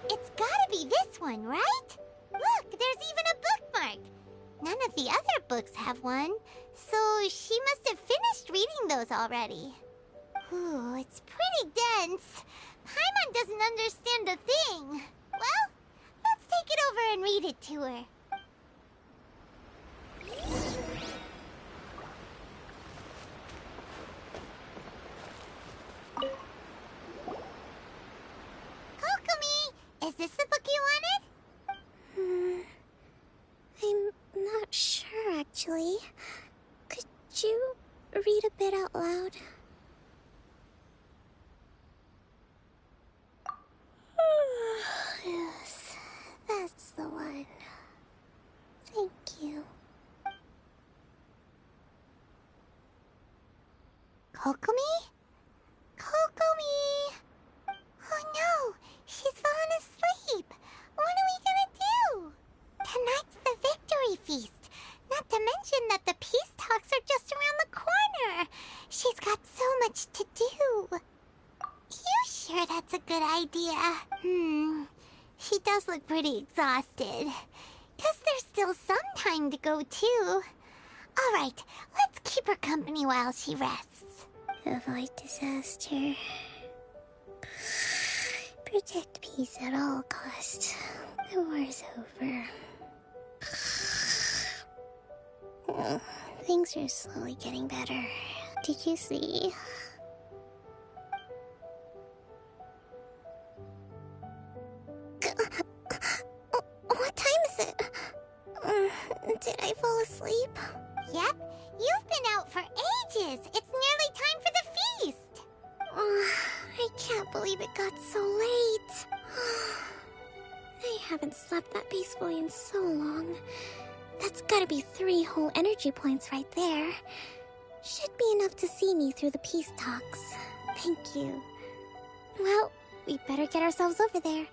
It's gotta be this one, right? Look, there's even a bookmark. None of the other books have one, so she must have finished reading those already. Ooh, it's pretty dense. Paimon doesn't understand a thing. Well, let's take it over and read it to her. Kokomi, is this the book you wanted? I'm not sure, actually. Could you read a bit out loud? Yes, that's the one. Thank you. Kokomi? Kokomi! Oh no, she's fallen asleep. What are we gonna do? Tonight's the victory feast. Not to mention that the peace talks are just around the corner. She's got so much to do. You sure that's a good idea? She does look pretty exhausted. Guess there's still some time to go, too. Alright, let's keep her company while she rests. Avoid disaster. Protect peace at all costs. The war's over. Things are slowly getting better. Did you see? sleep? Yep, you've been out for ages. It's nearly time for the feast. I can't believe it got so late. I haven't slept that peacefully in so long. That's gotta be 3 whole energy points right there. Should be enough to see me through the peace talks. Thank you. Well, we better get ourselves over there.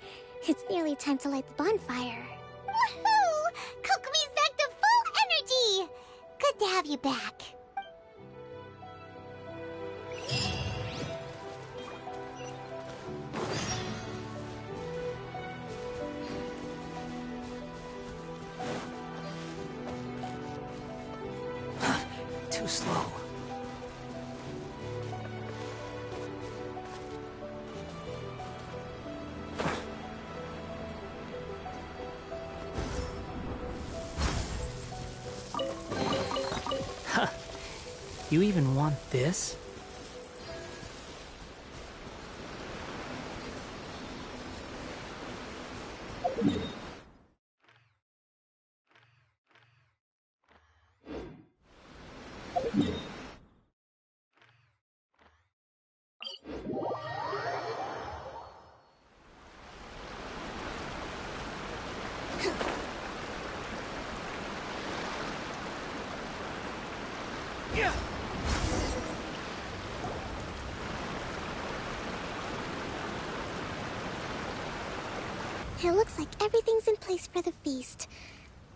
It's nearly time to light the bonfire. Woohoo! Kokomi's back to full energy! Good to have you back. Too slow. Huh. You even want this? It looks like everything's in place for the feast.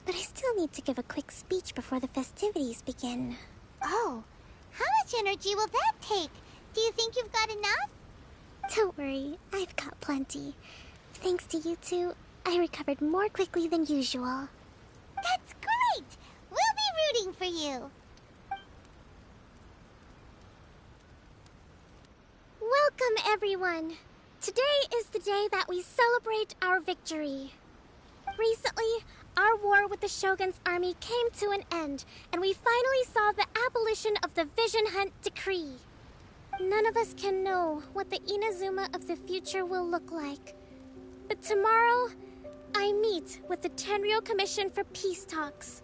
But I still need to give a quick speech before the festivities begin. Oh, how much energy will that take? Do you think you've got enough? Don't worry, I've got plenty. Thanks to you two, I recovered more quickly than usual. That's great! We'll be rooting for you. Welcome, everyone! Today is the day that we celebrate our victory. Recently, our war with the Shogun's army came to an end, and we finally saw the abolition of the Vision Hunt Decree. None of us can know what the Inazuma of the future will look like. But tomorrow, I meet with the Tenryou Commission for peace talks.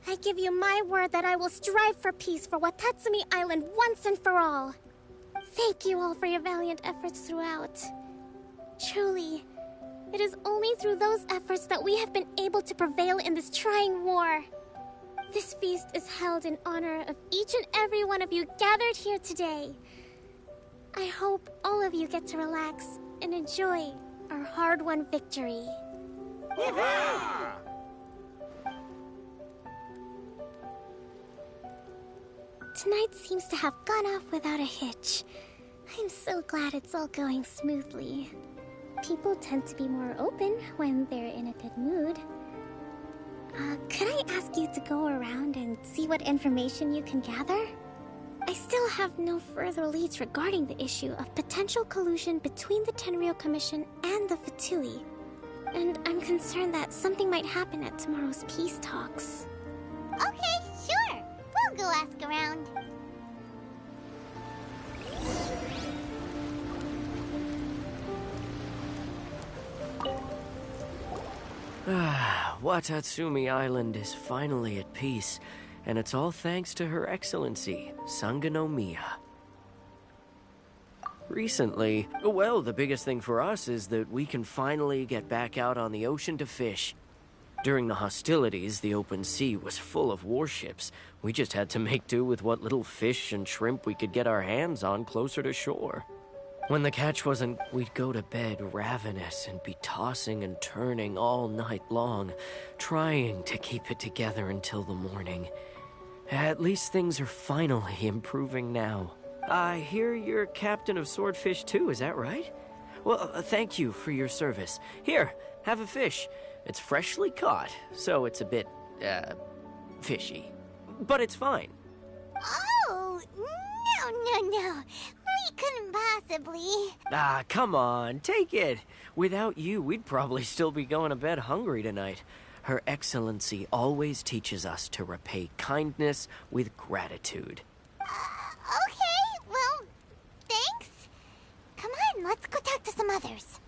I give you my word that I will strive for peace for Watatsumi Island once and for all. Thank you all for your valiant efforts throughout. Truly, it is only through those efforts that we have been able to prevail in this trying war. This feast is held in honor of each and every one of you gathered here today. I hope all of you get to relax and enjoy our hard-won victory. Tonight seems to have gone off without a hitch. I'm so glad it's all going smoothly. People tend to be more open when they're in a good mood. Could I ask you to go around and see what information you can gather? I still have no further leads regarding the issue of potential collusion between the Tenryou Commission and the Fatui. And I'm concerned that something might happen at tomorrow's peace talks. Okay, sure. We'll go ask around. Watatsumi Island is finally at peace, and it's all thanks to Her Excellency, Sangonomiya. Recently, well, the biggest thing for us is that we can finally get back out on the ocean to fish. During the hostilities, the open sea was full of warships. We just had to make do with what little fish and shrimp we could get our hands on closer to shore. When the catch wasn't, we'd go to bed ravenous and be tossing and turning all night long, trying to keep it together until the morning. At least things are finally improving now. I hear you're captain of Swordfish too, is that right? Well, thank you for your service. Here, have a fish. It's freshly caught, so it's a bit, fishy. But it's fine. Oh, no. We couldn't possibly. Come on, take it. Without you, we'd probably still be going to bed hungry tonight. Her Excellency always teaches us to repay kindness with gratitude. Okay, well, thanks. Come on, let's go talk to some others.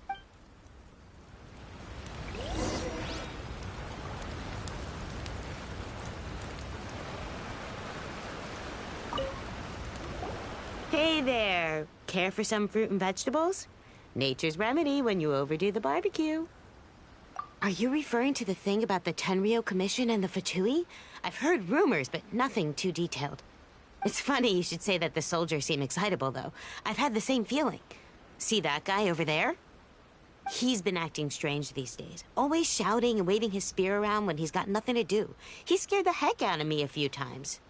Hey there. Care for some fruit and vegetables? Nature's remedy when you overdo the barbecue. Are you referring to the thing about the Tenryou Commission and the Fatui? I've heard rumors, but nothing too detailed. It's funny you should say that the soldiers seem excitable, though. I've had the same feeling. See that guy over there? He's been acting strange these days. Always shouting and waving his spear around when he's got nothing to do. He scared the heck out of me a few times.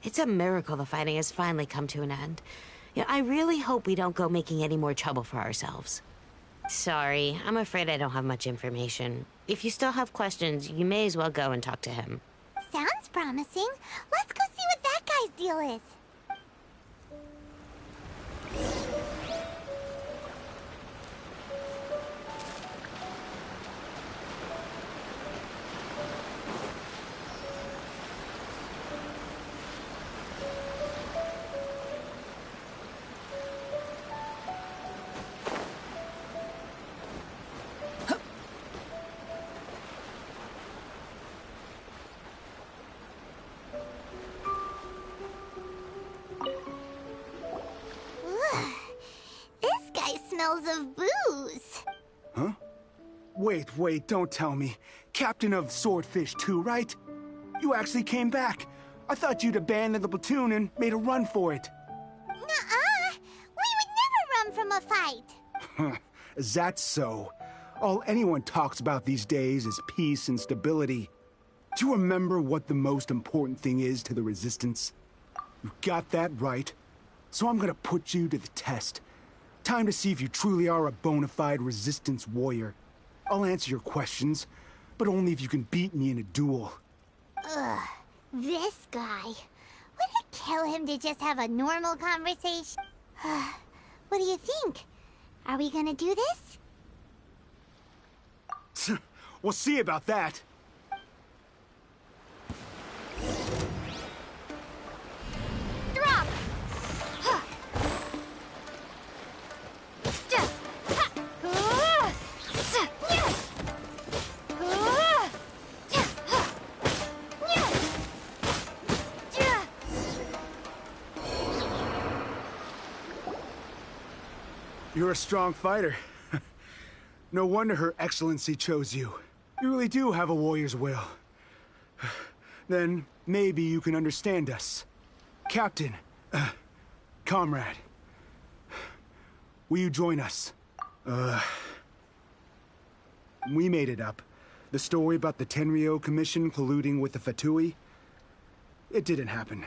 It's a miracle the fighting has finally come to an end. Yeah, I really hope we don't go making any more trouble for ourselves. Sorry, I'm afraid I don't have much information. If you still have questions, you may as well go and talk to him. Sounds promising. Let's go see what that guy's deal is. Smells of booze. Huh? Wait, don't tell me. Captain of Swordfish too, right? You actually came back. I thought you'd abandoned the platoon and made a run for it. Nuh-uh. We would never run from a fight. Is that so? All anyone talks about these days is peace and stability. Do you remember what the most important thing is to the Resistance? You got that right. So I'm gonna put you to the test. Time to see if you truly are a bona fide Resistance warrior. I'll answer your questions, but only if you can beat me in a duel. Ugh, this guy. Would it kill him to just have a normal conversation? What do you think? Are we gonna do this? We'll see about that. Drop! You're a strong fighter. No wonder Her Excellency chose you. You really do have a warrior's will. Then maybe you can understand us. Captain, comrade, will you join us? We made it up. The story about the Tenryou Commission colluding with the Fatui, it didn't happen.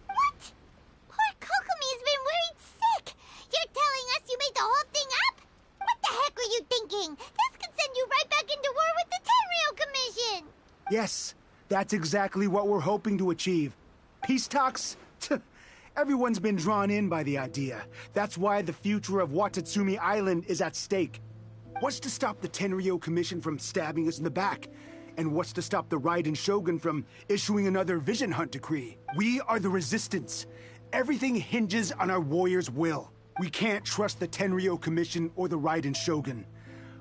What? Poor Kokomi's been worried sick. You're telling us you made the whole thing up? What the heck were you thinking? This could send you right back into war with the Tenryou Commission. Yes, that's exactly what we're hoping to achieve. Peace talks? Everyone's been drawn in by the idea. That's why the future of Watatsumi Island is at stake. What's to stop the Tenryou Commission from stabbing us in the back? And what's to stop the Raiden Shogun from issuing another Vision Hunt decree? We are the Resistance. Everything hinges on our warrior's will. We can't trust the Tenryou Commission or the Raiden Shogun.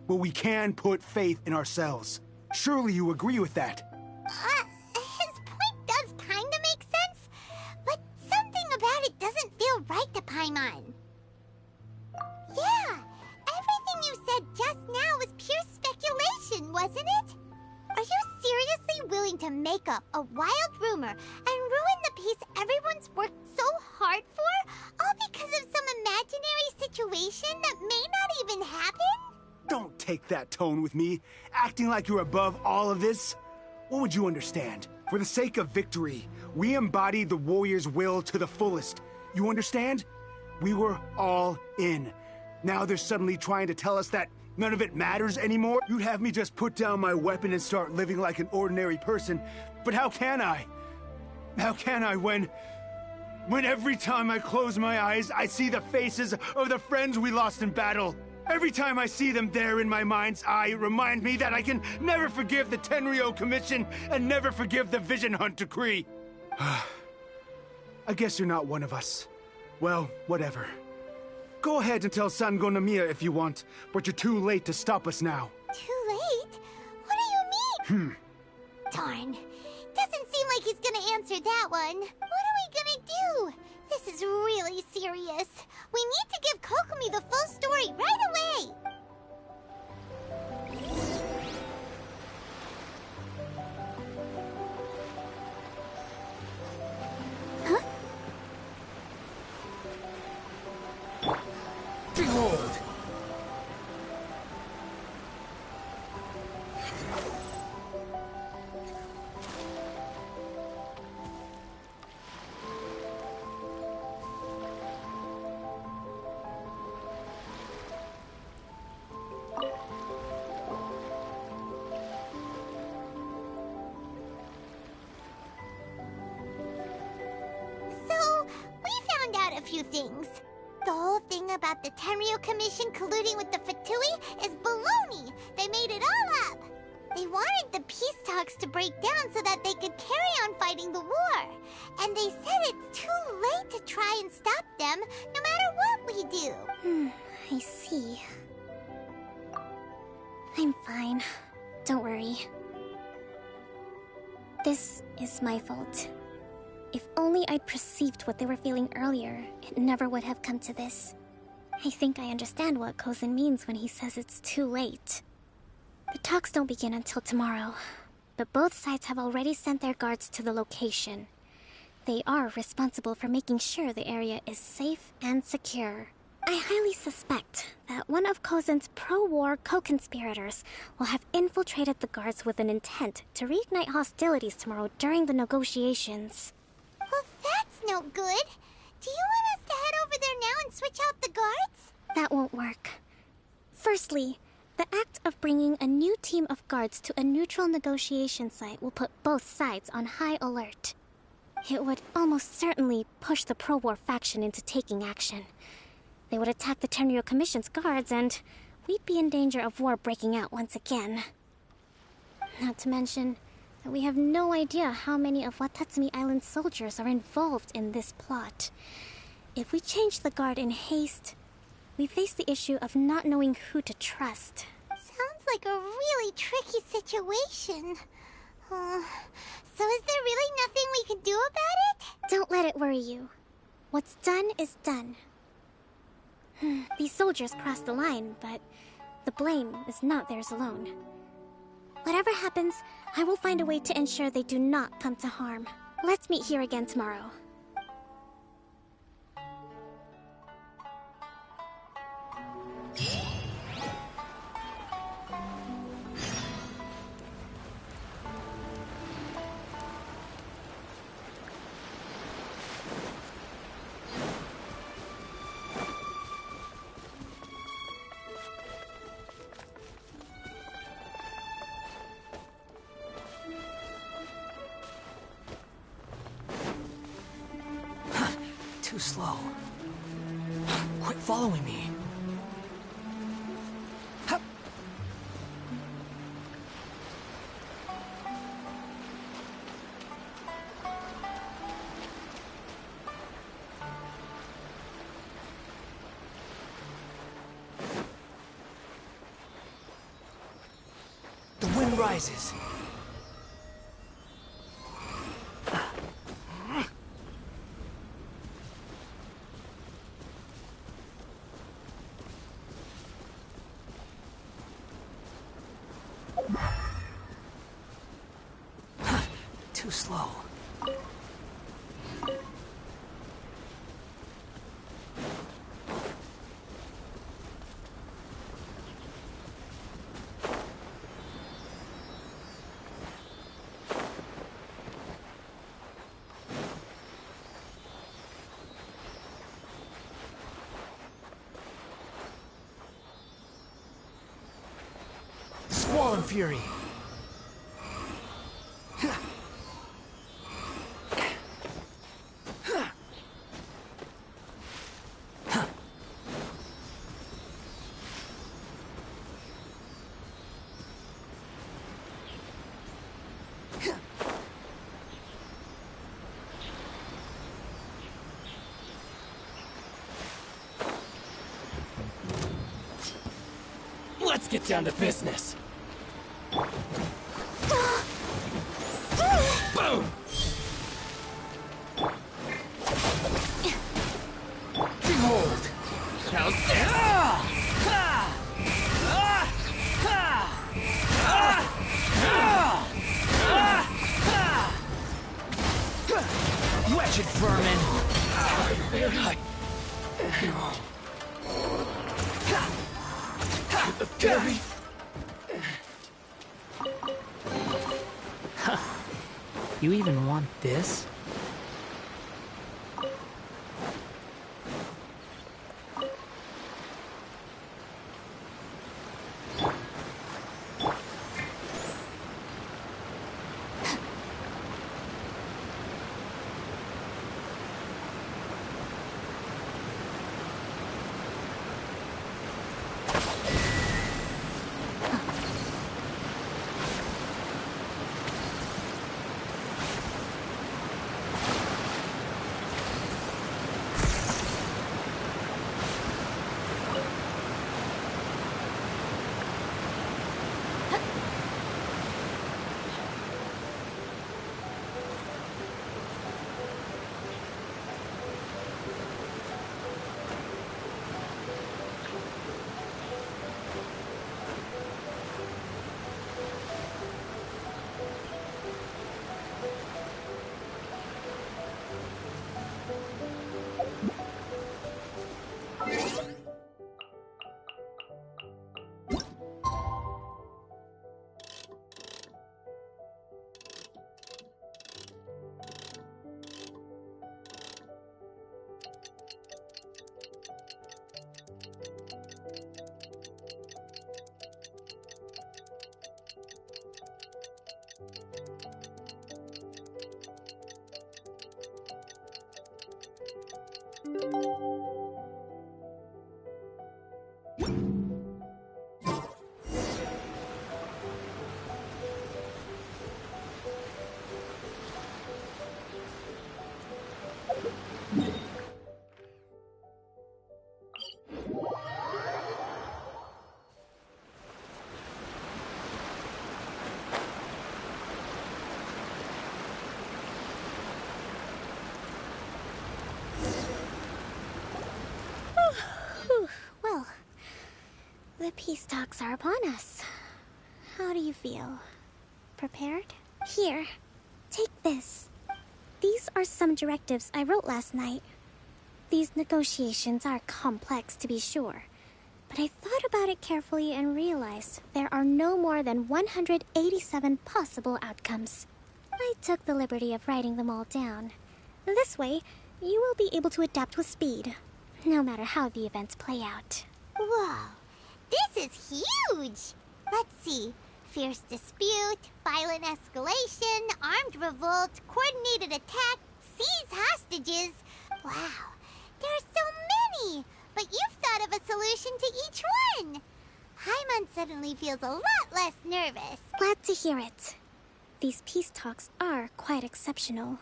But we can put faith in ourselves. Surely you agree with that? His point does kinda make sense, but something about it doesn't feel right to Paimon. Yeah, everything you said just now was pure speculation, wasn't it? Are you seriously willing to make up a wild rumor and ruin the peace everyone's worked so hard for, all because of some imaginary situation that may not even happen? Don't take that tone with me, acting like you're above all of this. What would you understand? For the sake of victory, we embodied the warrior's will to the fullest. You understand? We were all in. Now they're suddenly trying to tell us that none of it matters anymore? You'd have me just put down my weapon and start living like an ordinary person. But how can I? How can I when every time I close my eyes, I see the faces of the friends we lost in battle? Every time I see them there in my mind's eye, it reminds me that I can never forgive the Tenryou Commission and never forgive the Vision Hunt decree. I guess you're not one of us. Well, whatever. Go ahead and tell Sangonomiya if you want, but you're too late to stop us now. Too late? What do you mean? Darn. Doesn't seem like he's gonna answer that one. What are we gonna do? This This is really serious. We need to give Kokomi the full story right away. Behold! So, we found out a few things. The whole thing about the Tenryo Commission colluding with the Fatui is baloney. They made it all up. They wanted the peace talks to break down so that they could carry on fighting the war. And they said it's too late to try and stop them, no matter what we do. I see. I'm fine. Don't worry. This is my fault. If only I'd perceived what they were feeling earlier, it never would have come to this. I think I understand what Kozin means when he says it's too late. The talks don't begin until tomorrow, but both sides have already sent their guards to the location. They are responsible for making sure the area is safe and secure. I highly suspect that one of Kozin's pro-war co-conspirators will have infiltrated the guards with an intent to reignite hostilities tomorrow during the negotiations. Well, that's no good. Do you want us to head over there now and switch out the guards? That won't work. Firstly, the act of bringing a new team of guards to a neutral negotiation site will put both sides on high alert. It would almost certainly push the pro-war faction into taking action. They would attack the Tenryo Commission's guards, and we'd be in danger of war breaking out once again. Not to mention that we have no idea how many of Watatsumi Island's soldiers are involved in this plot. If we change the guard in haste, we face the issue of not knowing who to trust. Sounds like a really tricky situation. So is there really nothing we can do about it? Don't let it worry you. What's done is done. These soldiers crossed the line, but the blame is not theirs alone. Whatever happens, I will find a way to ensure they do not come to harm. Let's meet here again tomorrow. Too slow. Quit following me. Hup. The wind rises. Too slow. Squall and Fury. Let's get down to business. Boom! You even want this? Well, the peace talks are upon us. How do you feel? Prepared? Here, take this. These are some directives I wrote last night. These negotiations are complex, to be sure, but I thought about it carefully and realized there are no more than 187 possible outcomes. I took the liberty of writing them all down. This way, you will be able to adapt with speed, no matter how the events play out. Whoa, this is huge! Let's see. Fierce dispute, violent escalation, armed revolt, coordinated attack, seize hostages. Wow, there are so many! But you've thought of a solution to each one! Himani suddenly feels a lot less nervous. Glad to hear it. These peace talks are quite exceptional.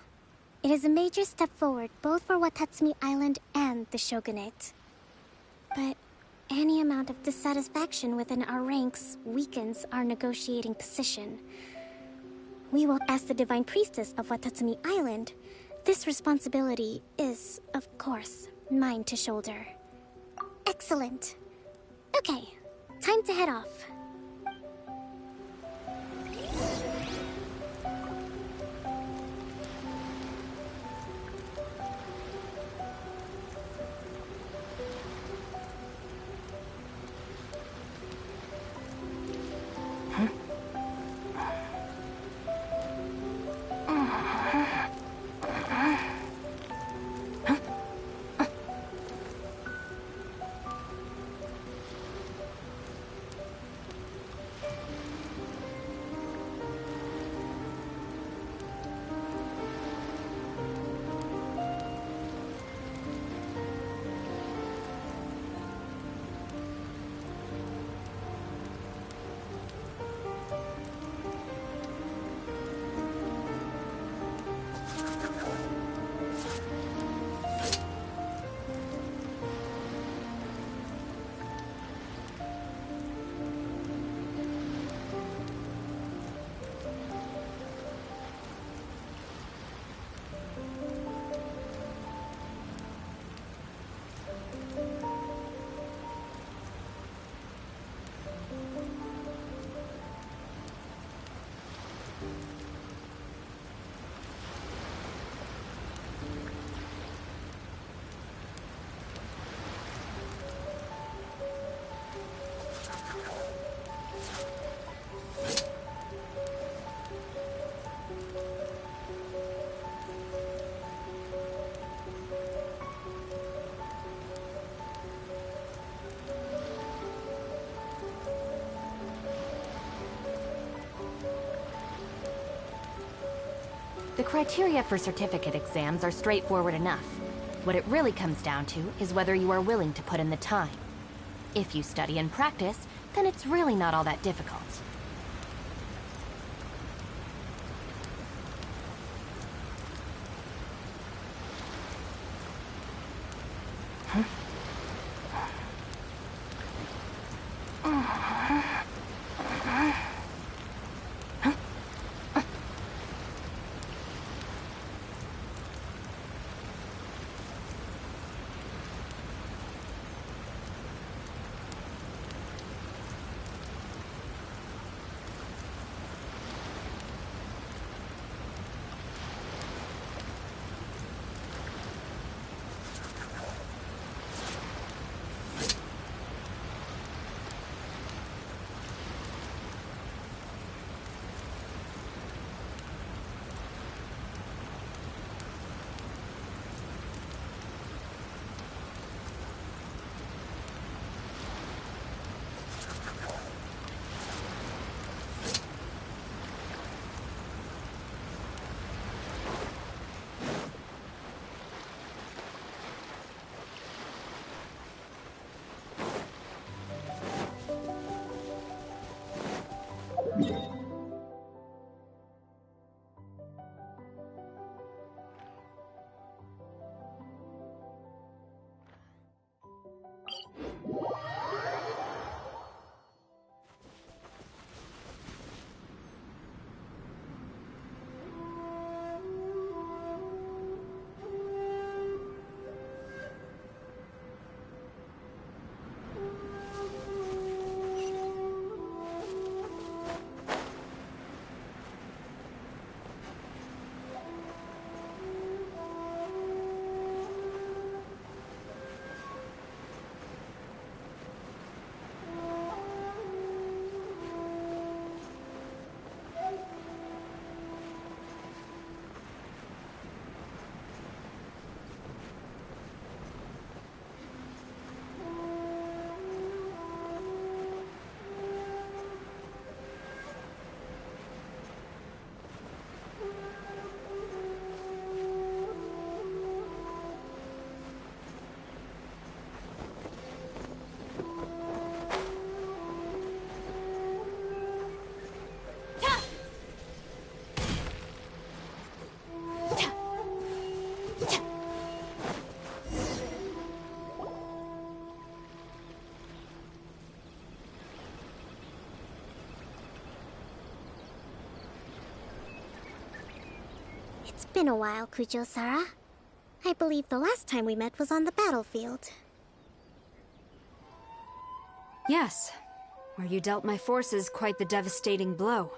It is a major step forward both for Watatsumi Island and the Shogunate. But any amount of dissatisfaction within our ranks weakens our negotiating position. We will ask the Divine Priestess of Watatsumi Island. This responsibility is, of course, mine to shoulder. Excellent. Okay, time to head off. The criteria for certificate exams are straightforward enough. What it really comes down to is whether you are willing to put in the time. If you study and practice, then it's really not all that difficult. It's been a while, Kujo-Sara. I believe the last time we met was on the battlefield. Yes, where you dealt my forces quite the devastating blow.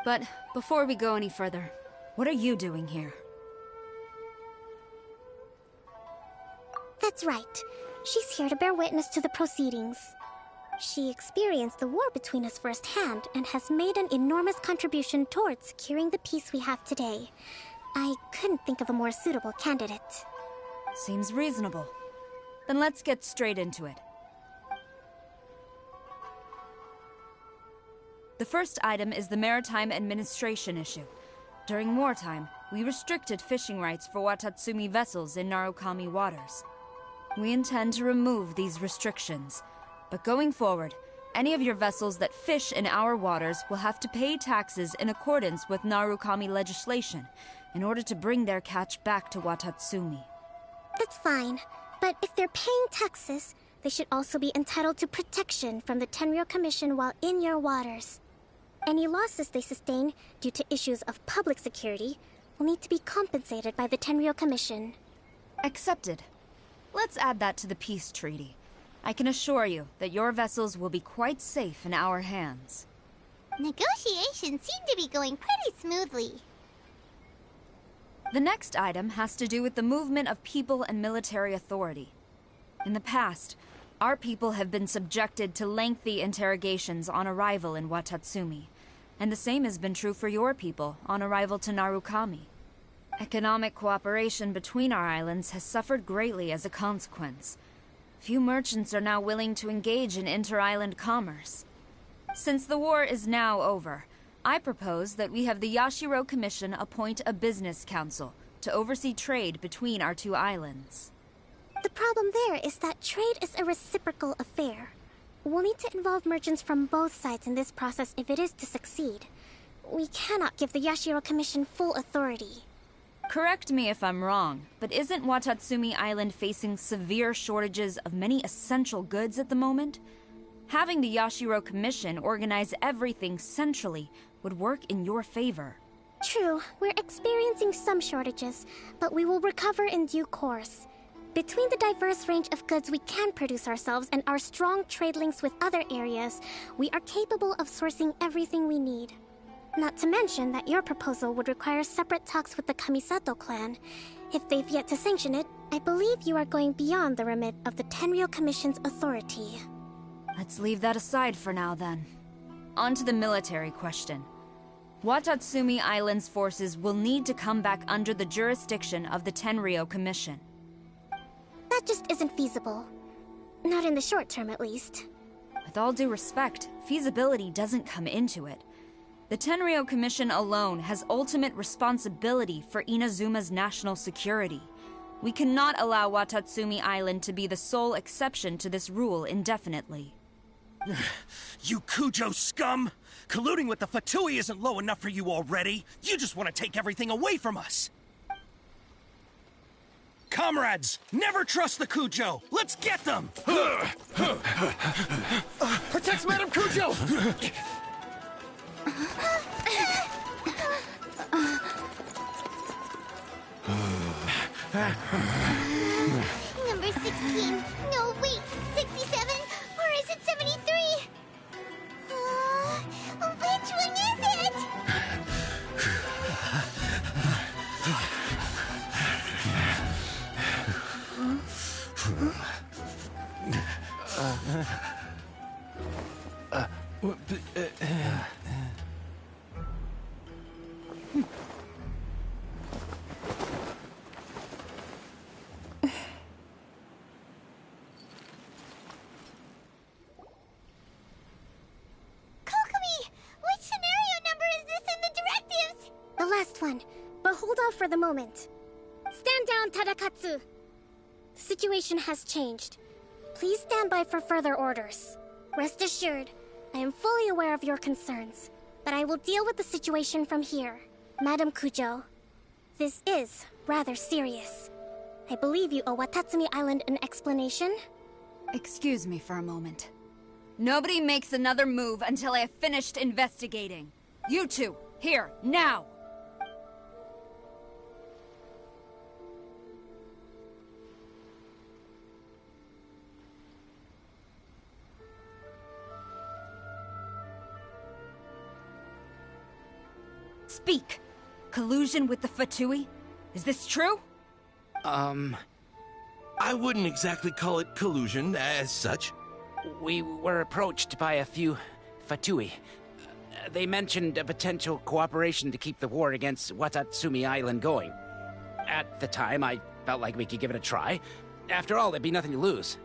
But before we go any further, what are you doing here? That's right. She's here to bear witness to the proceedings. She experienced the war between us firsthand and has made an enormous contribution towards securing the peace we have today. I couldn't think of a more suitable candidate. Seems reasonable. Then let's get straight into it. The first item is the maritime administration issue. During wartime, we restricted fishing rights for Watatsumi vessels in Narukami waters. We intend to remove these restrictions, but going forward, any of your vessels that fish in our waters will have to pay taxes in accordance with Narukami legislation in order to bring their catch back to Watatsumi. That's fine, but if they're paying taxes, they should also be entitled to protection from the Tenryou Commission while in your waters. Any losses they sustain due to issues of public security will need to be compensated by the Tenryou Commission. Accepted. Let's add that to the peace treaty. I can assure you that your vessels will be quite safe in our hands. Negotiations seem to be going pretty smoothly. The next item has to do with the movement of people and military authority. In the past, our people have been subjected to lengthy interrogations on arrival in Watatsumi, and the same has been true for your people on arrival to Narukami. Economic cooperation between our islands has suffered greatly as a consequence. Few merchants are now willing to engage in inter-island commerce. Since the war is now over, I propose that we have the Yashiro Commission appoint a business council to oversee trade between our two islands. The problem there is that trade is a reciprocal affair. We'll need to involve merchants from both sides in this process if it is to succeed. We cannot give the Yashiro Commission full authority. Correct me if I'm wrong, but isn't Watatsumi Island facing severe shortages of many essential goods at the moment? Having the Yashiro Commission organize everything centrally would work in your favor. True, we're experiencing some shortages, but we will recover in due course. Between the diverse range of goods we can produce ourselves and our strong trade links with other areas, we are capable of sourcing everything we need. Not to mention that your proposal would require separate talks with the Kamisato clan. If they've yet to sanction it, I believe you are going beyond the remit of the Tenryou Commission's authority. Let's leave that aside for now, then. On to the military question. Watatsumi Island's forces will need to come back under the jurisdiction of the Tenryou Commission. That just isn't feasible. Not in the short term, at least. With all due respect, feasibility doesn't come into it. The Tenryou Commission alone has ultimate responsibility for Inazuma's national security. We cannot allow Watatsumi Island to be the sole exception to this rule indefinitely. You Kujo scum! Colluding with the Fatui isn't low enough for you already. You just want to take everything away from us. Comrades, never trust the Kujo. Let's get them! Protect Madame Kujo! Number 16. No, wait. 67? Or is it 73? Which one is it? The last one, but hold off for the moment. Stand down, Tadakatsu! The situation has changed. Please stand by for further orders. Rest assured, I am fully aware of your concerns, but I will deal with the situation from here. Madam Kujo, this is rather serious. I believe you owe Watatsumi Island an explanation? Excuse me for a moment. Nobody makes another move until I have finished investigating. You two, here, now! Speak! Collusion with the Fatui? Is this true? I wouldn't exactly call it collusion as such. We were approached by a few Fatui. They mentioned a potential cooperation to keep the war against Watatsumi Island going. At the time, I felt like we could give it a try. After all, there'd be nothing to lose.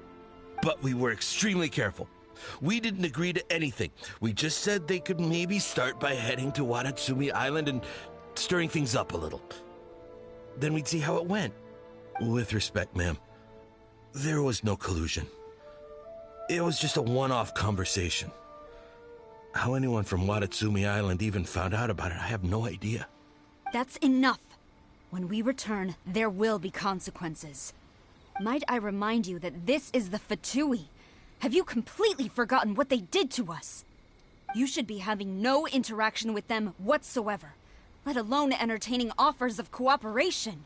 But we were extremely careful. We didn't agree to anything. We just said they could maybe start by heading to Watatsumi Island and stirring things up a little. Then we'd see how it went. With respect, ma'am, there was no collusion. It was just a one-off conversation. How anyone from Watatsumi Island even found out about it, I have no idea. That's enough. When we return, there will be consequences. Might I remind you that this is the Fatui? Have you completely forgotten what they did to us? You should be having no interaction with them whatsoever, let alone entertaining offers of cooperation.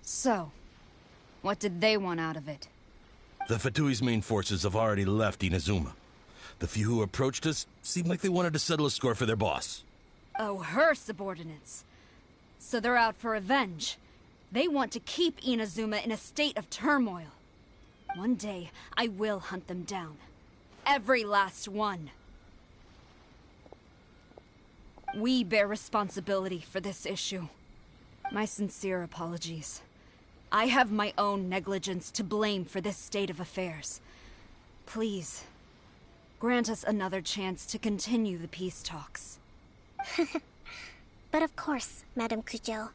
So, what did they want out of it? The Fatui's main forces have already left Inazuma. The few who approached us seemed like they wanted to settle a score for their boss. Oh, her subordinates. So they're out for revenge. They want to keep Inazuma in a state of turmoil. One day, I will hunt them down. Every last one. We bear responsibility for this issue. My sincere apologies. I have my own negligence to blame for this state of affairs. Please, Grant us another chance to continue the peace talks. But of course, Madam Kujo.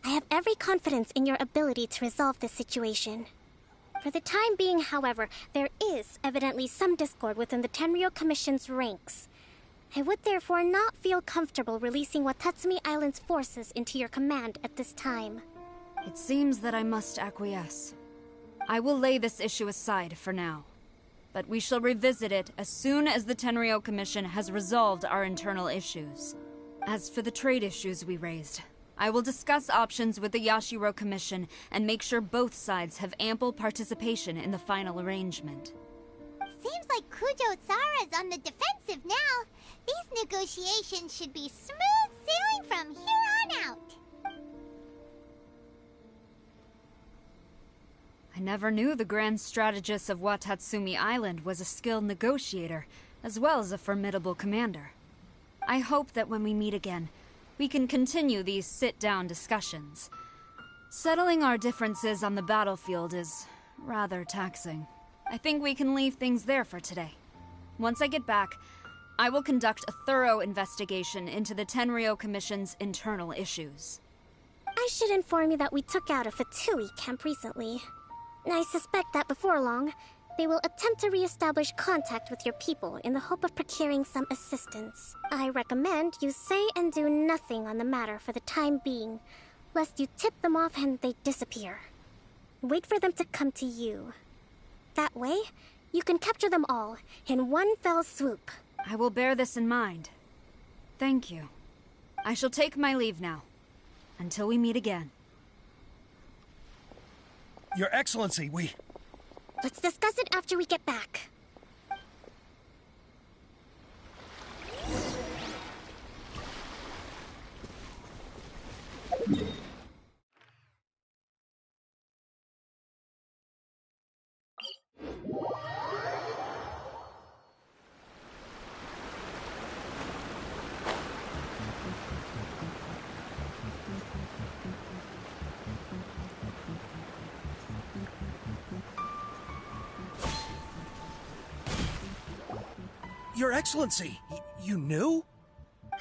I have every confidence in your ability to resolve this situation. For the time being, however, there is evidently some discord within the Tenryou Commission's ranks. I would therefore not feel comfortable releasing Watatsumi Island's forces into your command at this time. It seems that I must acquiesce. I will lay this issue aside for now. But we shall revisit it as soon as the Tenryou Commission has resolved our internal issues. As for the trade issues we raised, I will discuss options with the Yashiro Commission and make sure both sides have ample participation in the final arrangement. Seems like Kujo-Sara's on the defensive now. These negotiations should be smooth sailing from here on out. I never knew the Grand Strategist of Watatsumi Island was a skilled negotiator, as well as a formidable commander. I hope that when we meet again, we can continue these sit-down discussions. Settling our differences on the battlefield is rather taxing. I think we can leave things there for today. Once I get back, I will conduct a thorough investigation into the Tenryou Commission's internal issues. I should inform you that we took out a Fatui camp recently. I suspect that before long, they will attempt to re-establish contact with your people in the hope of procuring some assistance. I recommend you say and do nothing on the matter for the time being, lest you tip them off and they disappear. Wait for them to come to you. That way, you can capture them all in one fell swoop. I will bear this in mind. Thank you. I shall take my leave now. Until we meet again. Your Excellency, Let's discuss it after we get back. Your Excellency, you knew?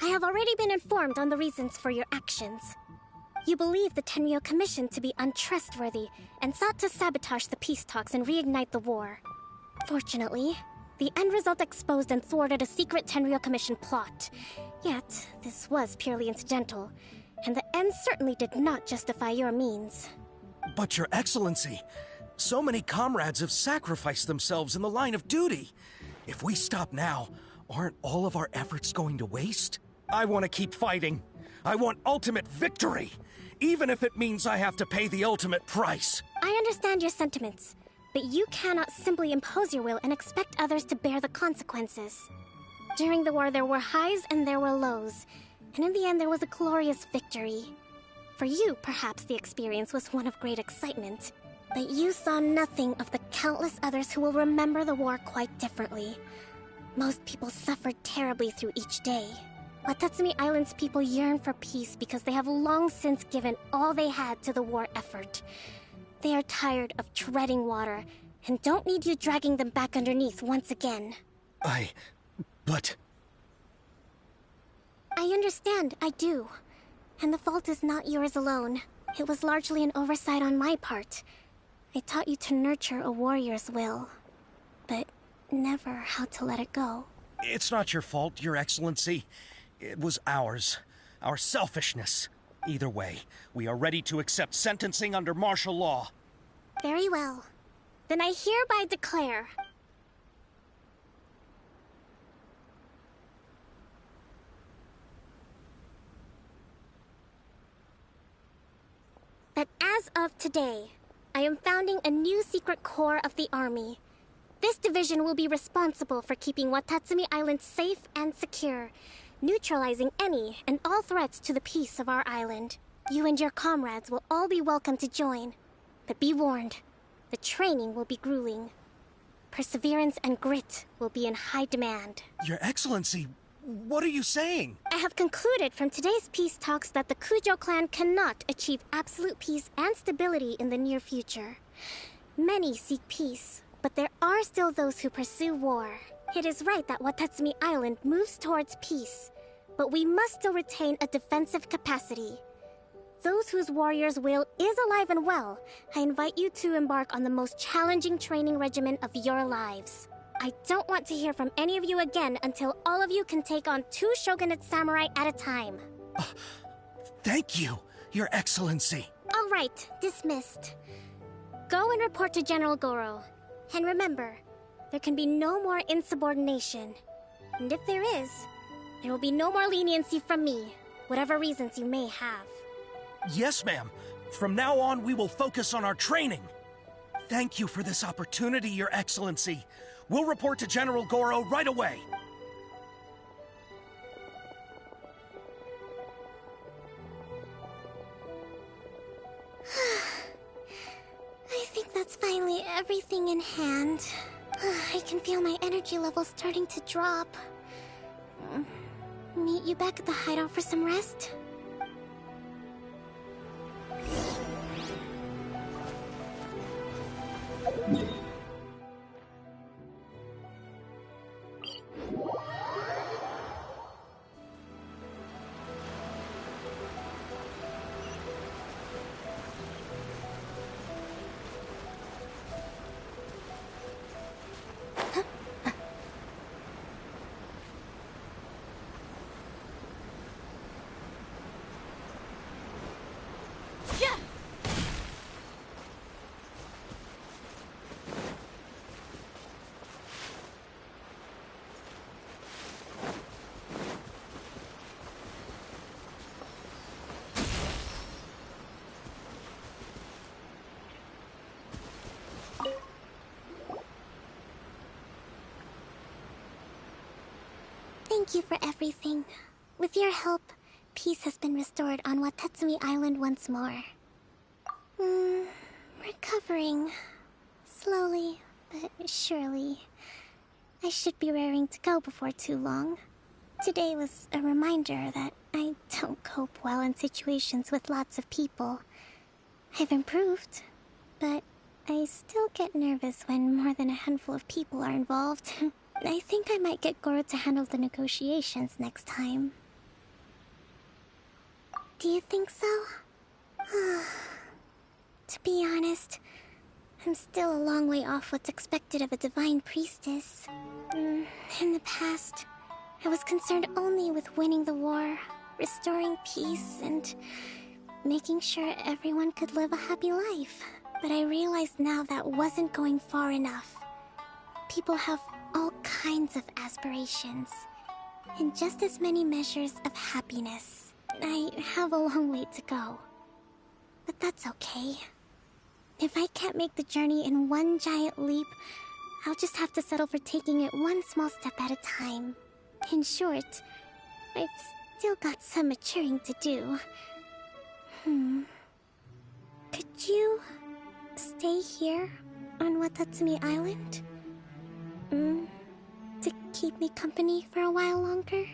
I have already been informed on the reasons for your actions. You believe the Tenryou Commission to be untrustworthy and sought to sabotage the peace talks and reignite the war. Fortunately, the end result exposed and thwarted a secret Tenryou Commission plot. Yet, this was purely incidental, and the end certainly did not justify your means. But Your Excellency, so many comrades have sacrificed themselves in the line of duty. If we stop now, aren't all of our efforts going to waste? I want to keep fighting. I want ultimate victory, even if it means I have to pay the ultimate price. I understand your sentiments, but you cannot simply impose your will and expect others to bear the consequences. During the war, there were highs and there were lows, and in the end, there was a glorious victory. For you, perhaps the experience was one of great excitement. But you saw nothing of the countless others who will remember the war quite differently. Most people suffered terribly through each day. Watatsumi Island's people yearn for peace because they have long since given all they had to the war effort. They are tired of treading water and don't need you dragging them back underneath once again. But... I understand, I do. And the fault is not yours alone. It was largely an oversight on my part. I taught you to nurture a warrior's will, but never how to let it go. It's not your fault, Your Excellency. It was ours. Our selfishness. Either way, we are ready to accept sentencing under martial law. Very well. Then I hereby declare... that as of today, I am founding a new secret corps of the army. This division will be responsible for keeping Watatsumi Island safe and secure, neutralizing any and all threats to the peace of our island. You and your comrades will all be welcome to join, but be warned, the training will be grueling. Perseverance and grit will be in high demand. Your Excellency, what are you saying? I have concluded from today's peace talks that the Kujo clan cannot achieve absolute peace and stability in the near future. Many seek peace, but there are still those who pursue war. It is right that Watatsumi Island moves towards peace, but we must still retain a defensive capacity. Those whose warrior's will is alive and well, I invite you to embark on the most challenging training regimen of your lives. I don't want to hear from any of you again until all of you can take on 2 shogunate samurai at a time. Thank you, Your Excellency. All right, dismissed. Go and report to General Goro. And remember, there can be no more insubordination. And if there is, there will be no more leniency from me, whatever reasons you may have. Yes, ma'am. From now on, we will focus on our training. Thank you for this opportunity, Your Excellency. We'll report to General Goro right away. I think that's finally everything in hand. I can feel my energy levels starting to drop. Meet you back at the hideout for some rest? Thank you for everything. With your help, peace has been restored on Watatsumi Island once more. Recovering. Slowly, but surely. I should be raring to go before too long. Today was a reminder that I don't cope well in situations with lots of people. I've improved, but I still get nervous when more than a handful of people are involved. I think I might get Goro to handle the negotiations next time. Do you think so? To be honest, I'm still a long way off what's expected of a divine priestess. In the past, I was concerned only with winning the war, restoring peace, and making sure everyone could live a happy life. But I realized now that wasn't going far enough. People have all kinds of aspirations, and just as many measures of happiness. I have a long way to go. But that's okay. If I can't make the journey in one giant leap, I'll just have to settle for taking it one small step at a time. In short, I've still got some maturing to do. Could you stay here on Watatsumi Island? To keep me company for a while longer?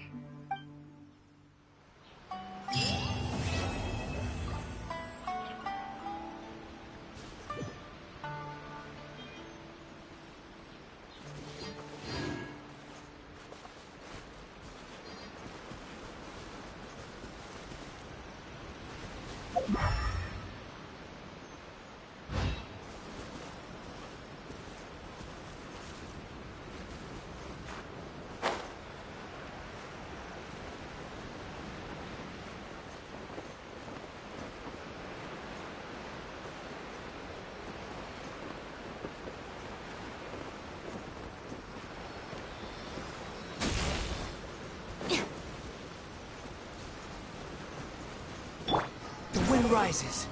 Rises.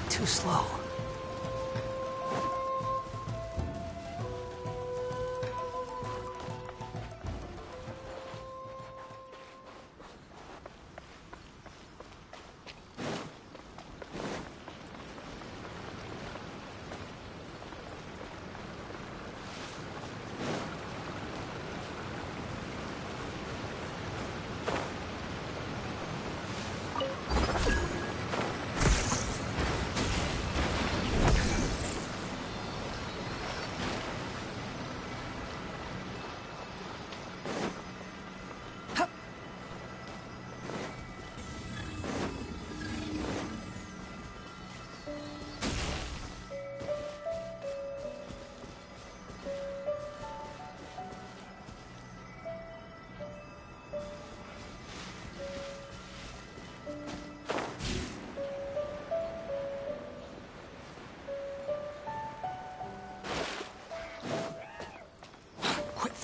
Too slow.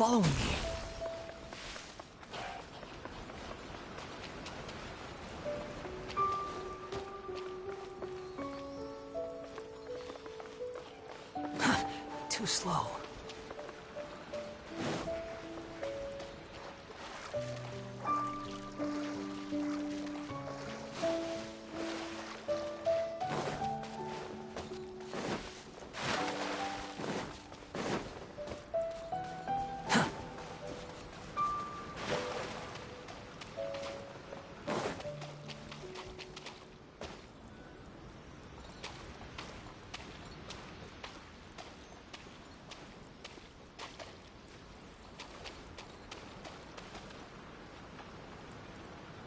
following me. Too slow.